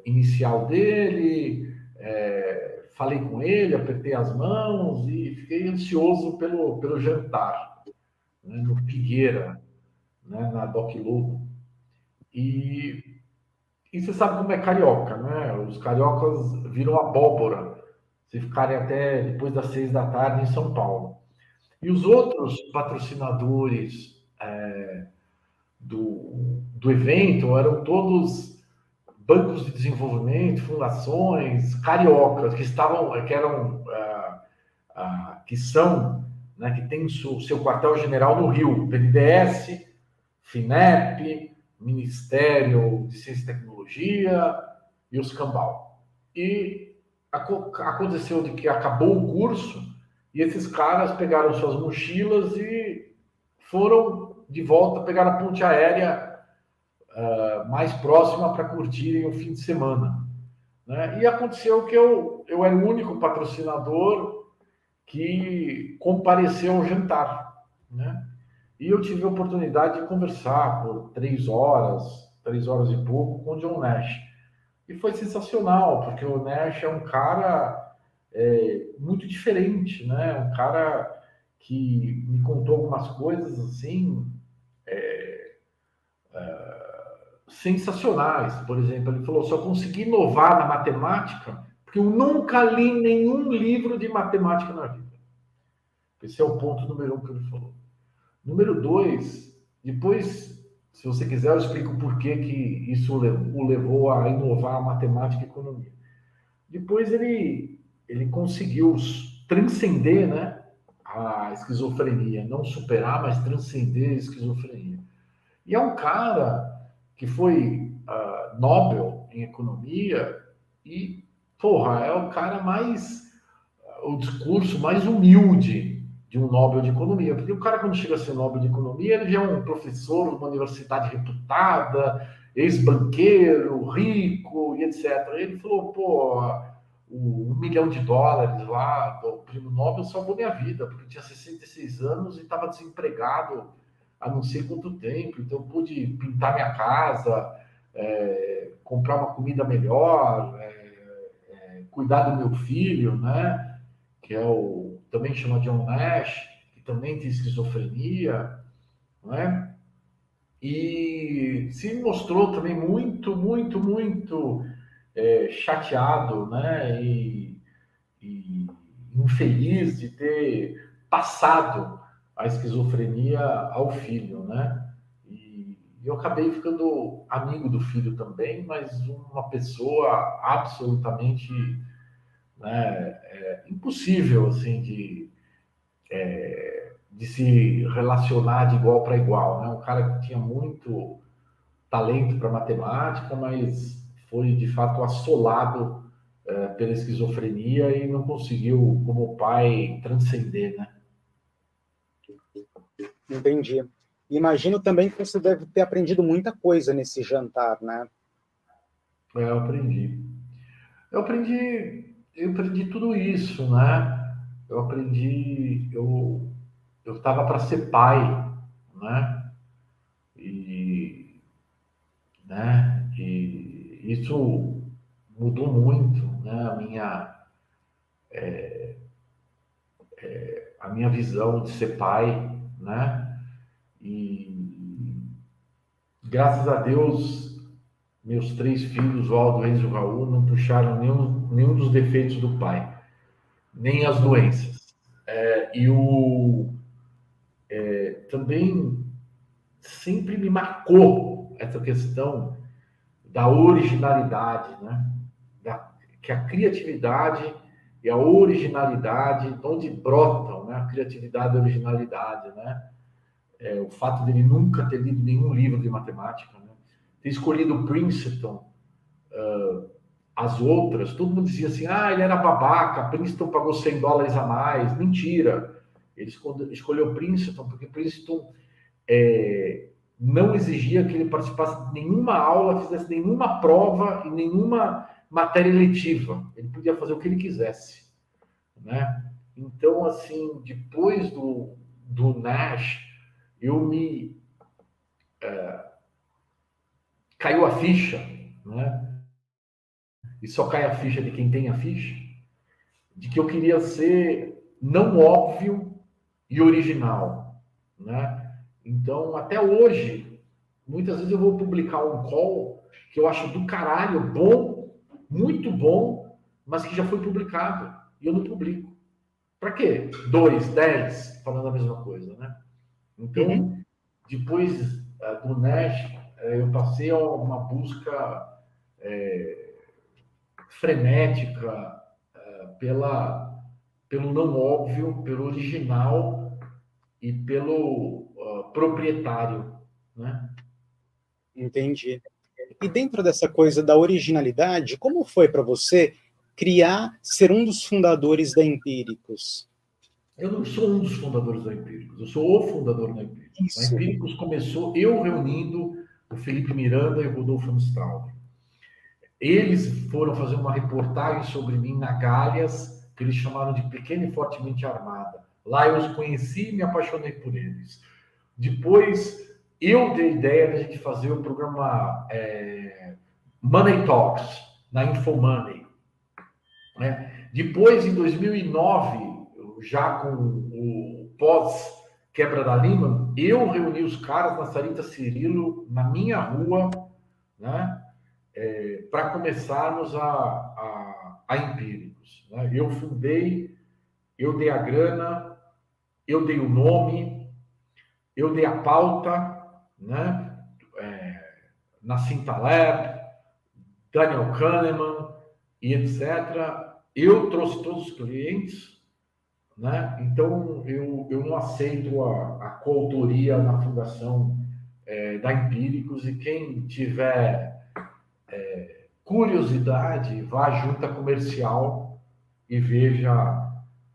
inicial dele, falei com ele, apertei as mãos e fiquei ansioso pelo jantar, né, no Figueira, né, na Doc Lobo. E você sabe como é carioca, né? Os cariocas viram abóbora se ficarem até depois das 6 da tarde em São Paulo. E os outros patrocinadores do evento eram todos bancos de desenvolvimento, fundações, cariocas, que são, né, que tem seu quartel-general no Rio, BNDES, FINEP, Ministério de Ciência e Tecnologia e os Cambal. E aconteceu de que acabou o curso e esses caras pegaram suas mochilas e foram de volta, pegaram a ponte aérea mais próxima para curtirem o fim de semana, né? E aconteceu que eu era o único patrocinador que compareceu ao jantar, né? E eu tive a oportunidade de conversar por 3 horas e pouco com o John Nash. E foi sensacional, porque o Nash é um cara muito diferente, né? Um cara que me contou algumas coisas assim sensacionais. Por exemplo, ele falou, só consegui inovar na matemática porque eu nunca li nenhum livro de matemática na vida. Esse é o ponto número 1 que ele falou. Número 2, depois, se você quiser, eu explico por que isso o levou a inovar a matemática e a economia. Depois ele conseguiu transcender, né, a esquizofrenia, não superar, mas transcender a esquizofrenia. E é um cara que foi Nobel em economia e, porra, é o cara o discurso mais humilde de um Nobel de economia. Porque o cara, quando chega a ser Nobel de economia, ele já é um professor de uma universidade reputada, ex-banqueiro, rico e etc. Ele falou, pô, o $1 milhão lá do prêmio Nobel salvou minha vida, porque eu tinha 66 anos e estava desempregado há não sei quanto tempo, então eu pude pintar minha casa, comprar uma comida melhor, cuidar do meu filho, né? Que também chama John Nash, que também tem esquizofrenia, não é? E se mostrou também muito, muito, muito chateado, né? E infeliz de ter passado a esquizofrenia ao filho, né? E eu acabei ficando amigo do filho também, mas uma pessoa absolutamente, né, impossível, assim, de se relacionar de igual para igual, né? Um cara que tinha muito talento para matemática, mas foi, de fato, assolado pela esquizofrenia e não conseguiu, como pai, transcender, né? Entendi. Imagino também que você deve ter aprendido muita coisa nesse jantar, né? Eu aprendi. Eu aprendi tudo isso, né? Eu estava para ser pai, né? E isso mudou muito, né? A minha visão de ser pai, né? E graças a Deus, meus 3 filhos, o Aldo, o Enzo e o Raul, não puxaram nenhum dos defeitos do pai, nem as doenças. Também sempre me marcou essa questão da originalidade, né? Que a criatividade e a originalidade, onde brotam, né? A criatividade e a originalidade, né? O fato dele nunca ter lido nenhum livro de matemática, né? Ter escolhido Princeton, as outras, todo mundo dizia assim, ele era babaca, Princeton pagou $100 a mais. Mentira! Ele escolheu Princeton porque Princeton não exigia que ele participasse de nenhuma aula, fizesse nenhuma prova e nenhuma matéria letiva. Ele podia fazer o que ele quisesse, né? Então, assim, depois do Nash, caiu a ficha, né? E só cai a ficha de quem tem a ficha, de que eu queria ser não óbvio e original, né? Então, até hoje, muitas vezes eu vou publicar um call que eu acho do caralho, bom, muito bom, mas que já foi publicado e eu não publico. Para quê? 2, 10 falando a mesma coisa, né? Então, depois do Nash, eu passei a uma busca frenética pelo não óbvio, pelo original e pelo proprietário, né? Entendi. E dentro dessa coisa da originalidade, como foi para você ser um dos fundadores da Empíricos? Eu não sou um dos fundadores da Empíricos, eu sou o fundador da Empíricos. A Isso. Empíricos começou eu reunindo o Felipe Miranda e o Rodolfo Anstraldi. Eles foram fazer uma reportagem sobre mim na Galhas, que eles chamaram de Pequena e Fortemente Armada. Lá eu os conheci e me apaixonei por eles. Depois, eu dei a ideia de a gente fazer o programa Money Talks, na Infomoney, né? Depois, em 2009, já com o pós-quebra da Lehman, eu reuni os caras na Sarita Cirilo, na minha rua, né? Para começarmos a Empíricos, né? Eu fundei, eu dei a grana, eu dei o nome, eu dei a pauta, né? Nassim Taleb, Daniel Kahneman e etc. Eu trouxe todos os clientes, né? Então eu não aceito a coautoria na fundação da Empíricos, e quem tiver curiosidade, vá à junta comercial e veja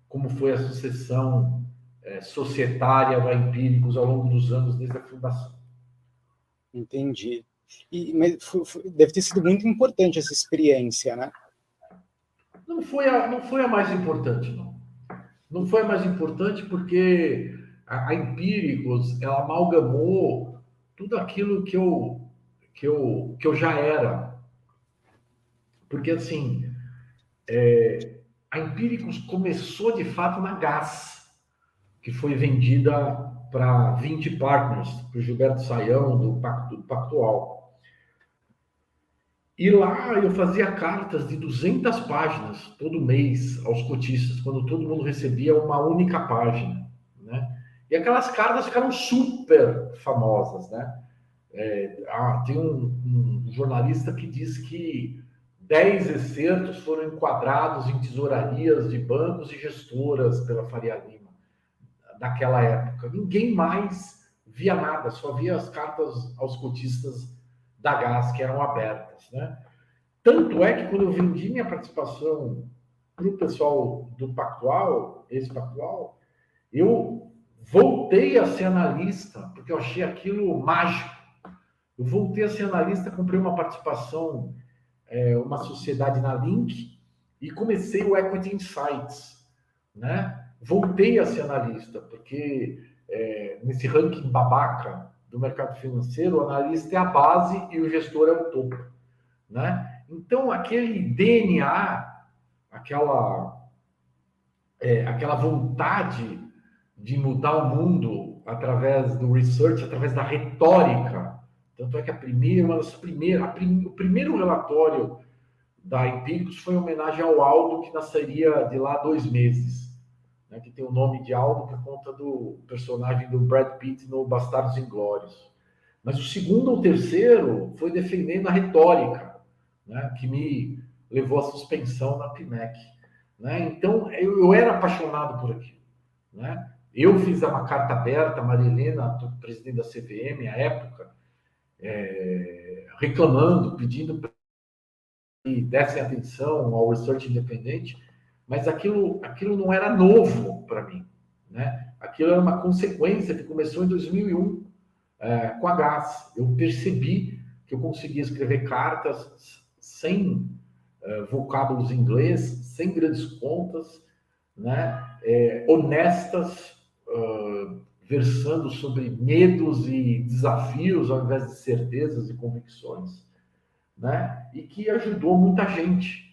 como foi a sucessão societária da Empíricos ao longo dos anos desde a fundação. Entendi. Mas deve ter sido muito importante essa experiência, né? Não foi a mais importante, não. Não foi a mais importante porque a Empíricos, ela amalgamou tudo aquilo que eu já era. Porque, assim, a Empíricos começou, de fato, na Gás, que foi vendida para 20 partners, para o Gilberto Sayão, do Pactual. E lá eu fazia cartas de 200 páginas todo mês aos cotistas, quando todo mundo recebia uma única página, né? E aquelas cartas ficaram super famosas, né? Tem um jornalista que diz que 10 excertos foram enquadrados em tesourarias de bancos e gestoras pela Faria Lima naquela época. Ninguém mais via nada, só via as cartas aos cotistas da Gás, que eram abertas, né? Tanto é que quando eu vendi minha participação para o pessoal do Pactual, ex-Pactual, eu voltei a ser analista, porque eu achei aquilo mágico. Eu voltei a ser analista, comprei uma participação, uma sociedade na Link, e comecei o Equity Insights, né? Voltei a ser analista, porque nesse ranking babaca do mercado financeiro, o analista é a base e o gestor é o topo, né? Então, aquele DNA, aquela vontade de mudar o mundo através do research, através da retórica, tanto é que o primeiro relatório da Empíricos foi em homenagem ao Aldo, que nasceria de lá 2 meses, né, que tem o nome de Aldo por conta do personagem do Brad Pitt no Bastardos Inglórios. Mas o segundo ou terceiro foi defendendo a retórica, né, que me levou à suspensão na PMEC. Né? Então, eu era apaixonado por aquilo. Né? Eu fiz uma carta aberta, a Maria Helena, presidente da CVM, à época, reclamando, pedindo que dessem atenção ao research independente, mas aquilo não era novo para mim. Né? Aquilo era uma consequência que começou em 2001. com a Gás. Eu percebi que eu conseguia escrever cartas sem vocábulos em inglês, sem grandes contas, né? Honestas, versando sobre medos e desafios ao invés de certezas e convicções, né? E que ajudou muita gente.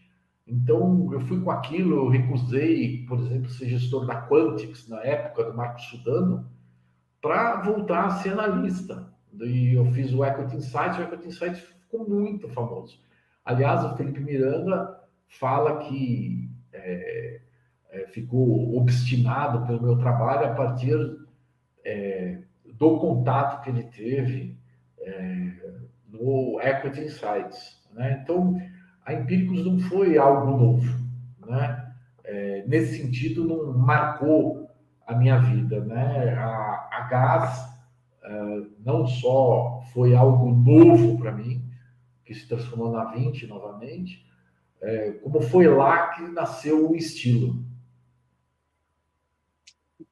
Então, eu fui com aquilo, eu recusei, por exemplo, ser gestor da Quantix na época do Marco Sudano, para voltar a ser analista. E eu fiz o Equity Insights ficou muito famoso. Aliás, o Felipe Miranda fala que ficou obstinado pelo meu trabalho a partir do contato que ele teve no Equity Insights, né? Então, a Empíricos não foi algo novo, né? Nesse sentido, não marcou a minha vida, né? A Gás não só foi algo novo para mim, que se transformou na 20 novamente, como foi lá que nasceu o estilo.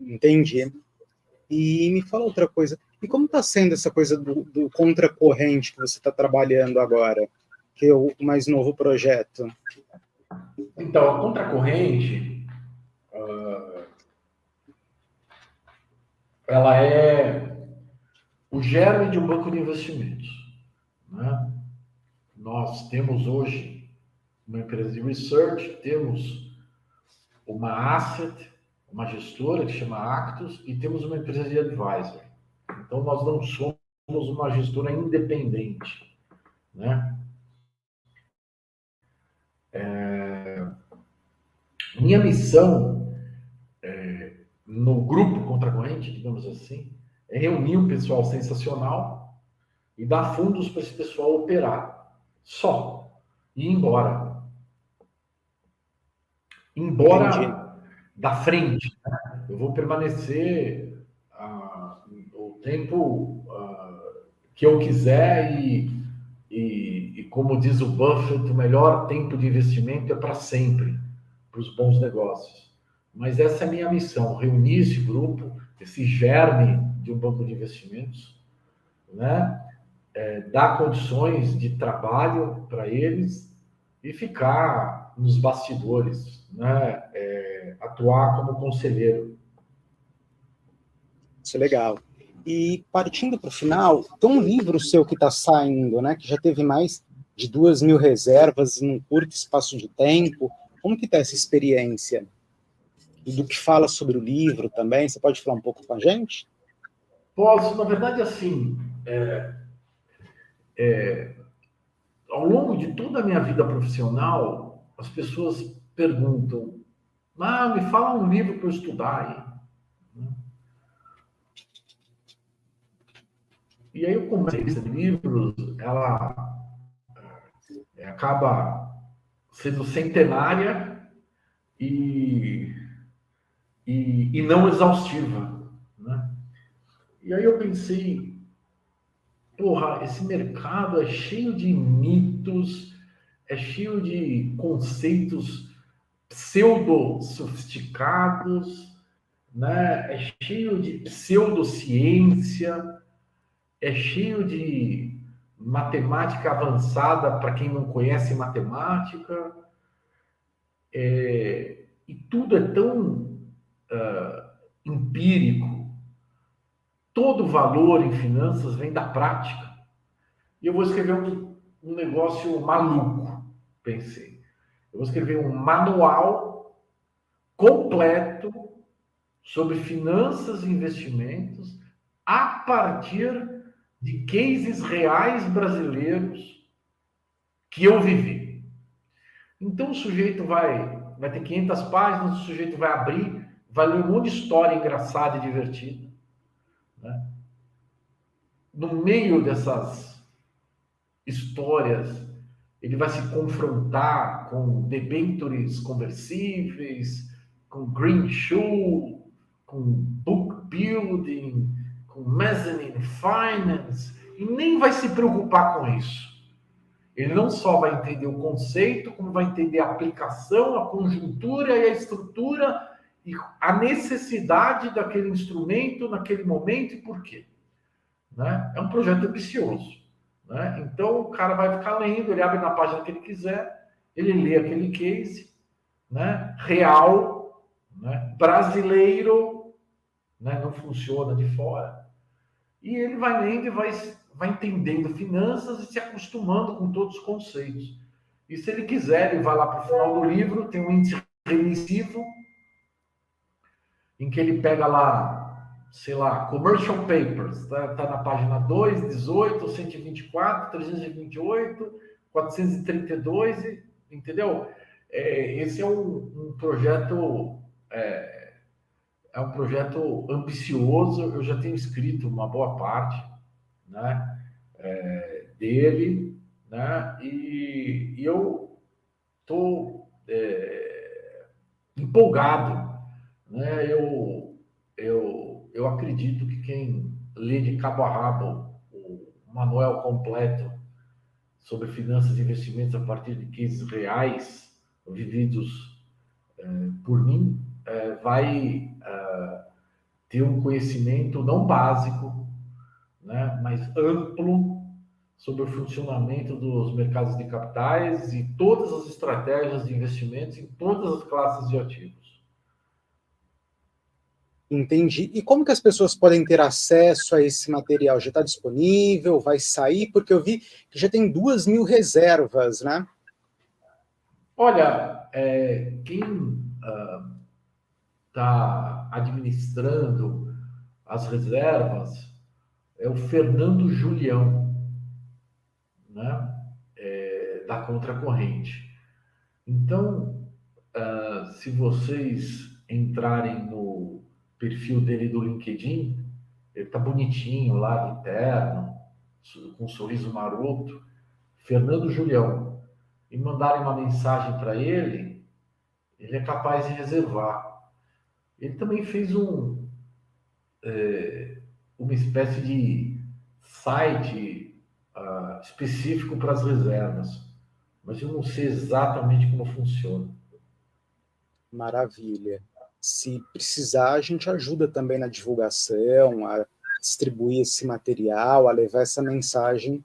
Entendi. E me fala outra coisa. E como está sendo essa coisa do contracorrente que você está trabalhando agora, que é o mais novo projeto? Então, a contracorrente, ela é o germe de um banco de investimentos, né? Nós temos hoje uma empresa de research, temos uma asset, uma gestora que chama Actus, e temos uma empresa de advisory. Então, nós não somos uma gestora independente, né? Minha missão no grupo contracorrente, digamos assim, é reunir um pessoal sensacional e dar fundos para esse pessoal operar. Só. E ir embora. Entendi. Da frente. Né? Eu vou permanecer o tempo que eu quiser e, como diz o Buffett, o melhor tempo de investimento é para sempre, para os bons negócios. Mas essa é a minha missão, reunir esse grupo, esse germe de um banco de investimentos, né? Dar condições de trabalho para eles e ficar nos bastidores, né? Atuar como conselheiro. Isso é legal. E partindo para o final, tem um livro seu que está saindo, né? Que já teve mais de 2.000 reservas em um curto espaço de tempo. Como que está essa experiência? E do que fala sobre o livro também? Você pode falar um pouco com a gente? Posso, na verdade, assim, ao longo de toda a minha vida profissional, as pessoas perguntam: me fala um livro para eu estudar aí. E aí eu comecei esse livro, ela acaba sendo centenária e não exaustiva, né? E aí eu pensei, porra, esse mercado é cheio de mitos, é cheio de conceitos pseudo-sofisticados, né? É cheio de pseudociência, é cheio de matemática avançada para quem não conhece matemática, e tudo é tão empírico. Todo valor em finanças vem da prática. E eu vou escrever um negócio maluco, pensei. Eu vou escrever um manual completo sobre finanças e investimentos a partir de cases reais brasileiros que eu vivi. Então o sujeito vai ter 500 páginas, o sujeito vai abrir, vai ler um monte de história engraçada e divertida, né? No meio dessas histórias, ele vai se confrontar com debentures conversíveis, com green shoe, com book building, com mezzanine finance, e nem vai se preocupar com isso. Ele não só vai entender o conceito, como vai entender a aplicação, a conjuntura e a estrutura e a necessidade daquele instrumento naquele momento e por quê. né? É um projeto ambicioso, né? Então, o cara vai ficar lendo, ele abre na página que ele quiser, ele lê aquele case, né? Real, né? Brasileiro, né? Não funciona de fora. E ele vai lendo e vai entendendo finanças e se acostumando com todos os conceitos. E se ele quiser, ele vai lá para o final do livro, tem um índice remissivo, em que ele pega lá, sei lá, commercial papers, tá na página 2, 18, 124, 328, 432, entendeu? Esse é um projeto, é um projeto ambicioso. Eu já tenho escrito uma boa parte, né, dele, né, e eu estou empolgado, né? Eu acredito que quem lê de cabo a rabo o manual completo sobre finanças e investimentos a partir de cases reais vividos por mim vai ter um conhecimento não básico, né, mas amplo sobre o funcionamento dos mercados de capitais e todas as estratégias de investimentos em todas as classes de ativos. Entendi. E como que as pessoas podem ter acesso a esse material? Já está disponível? Vai sair? Porque eu vi que já tem 2.000 reservas, né? Olha, quem está administrando as reservas é o Fernando Julião, né? Da Contracorrente. Então, se vocês entrarem no perfil dele do LinkedIn, ele está bonitinho lá, de terno, com um sorriso maroto, Fernando Julião, e mandarem uma mensagem para ele, ele é capaz de reservar. Ele também fez uma espécie de site específico para as reservas, mas eu não sei exatamente como funciona. Maravilha. Se precisar, a gente ajuda também na divulgação, a distribuir esse material, a levar essa mensagem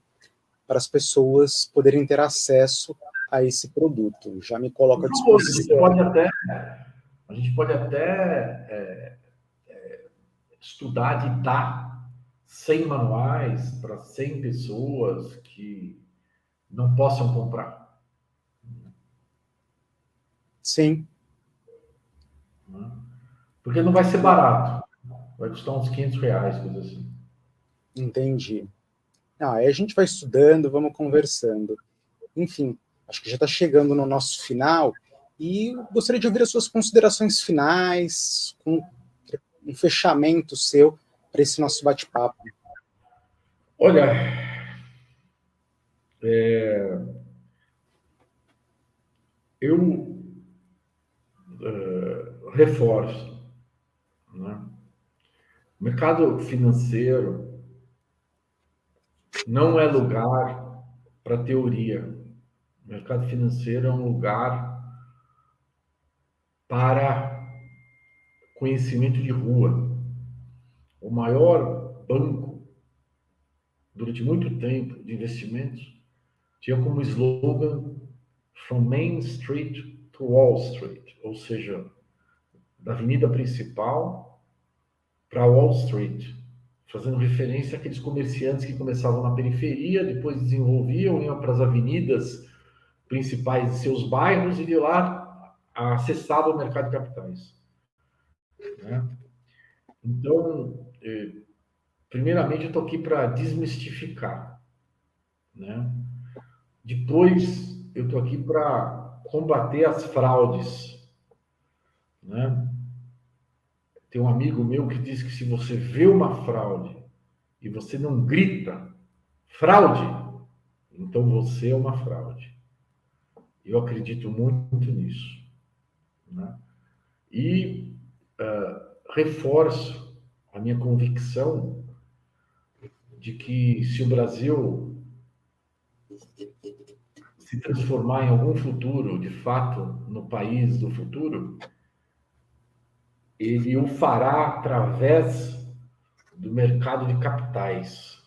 para as pessoas poderem ter acesso a esse produto. Já me coloco à Por favor, disposição. a gente pode até estudar de dar 100 manuais para 100 pessoas que não possam comprar. Sim, Né? Porque não vai ser barato. Vai custar uns R$ 500, coisa assim. entendi. Aí a gente vai estudando, vamos conversando. Enfim, acho que já está chegando no nosso final e gostaria de ouvir as suas considerações finais, um fechamento seu para esse nosso bate-papo. Olha, eu reforço, né? O mercado financeiro não é lugar para teoria. O mercado financeiro é um lugar para conhecimento de rua. O maior banco, durante muito tempo, de investimentos, tinha como slogan From Main Street to Wall Street, ou seja, da avenida principal para Wall Street, fazendo referência àqueles comerciantes que começavam na periferia, depois desenvolviam, iam para as avenidas principais de seus bairros e de lá acessavam o mercado de capitais. Né? Então, primeiramente, eu estou aqui para desmistificar. Né? Depois, eu estou aqui para combater as fraudes. Né? Tem um amigo meu que diz que se você vê uma fraude e você não grita fraude, então você é uma fraude. Eu acredito muito nisso. Né? E reforço a minha convicção de que se o Brasil se transformar em algum futuro, de fato, no país do futuro, ele o fará através do mercado de capitais.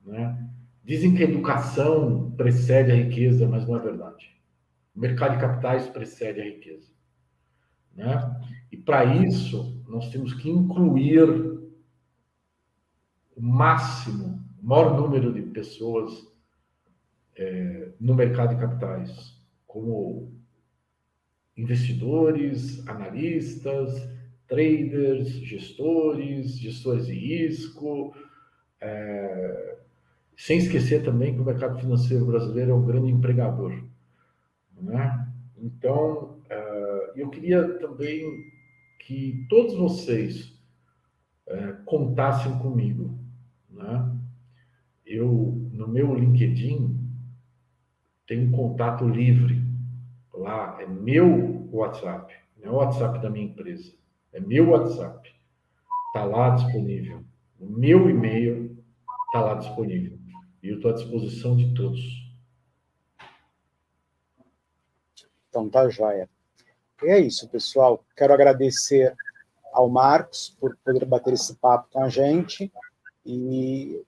né? Dizem que a educação precede a riqueza, mas não é verdade. O mercado de capitais precede a riqueza, né? E para isso, nós temos que incluir o máximo, o maior número de pessoas no mercado de capitais, como investidores, analistas, traders, gestores de risco, sem esquecer também que o mercado financeiro brasileiro é um grande empregador, né? Então, eu queria também que todos vocês contassem comigo, né? Eu, no meu LinkedIn, tenho um contato livre. Lá é meu WhatsApp, não é o WhatsApp da minha empresa, é meu WhatsApp. Está lá disponível. O meu e-mail está lá disponível. E eu estou à disposição de todos. Então, tá joia. E é isso, pessoal. Quero agradecer ao Marcos por poder bater esse papo com a gente e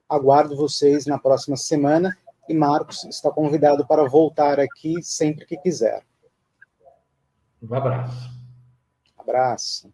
aguardo vocês na próxima semana. E Marcos está convidado para voltar aqui sempre que quiser. Um abraço. Abraço.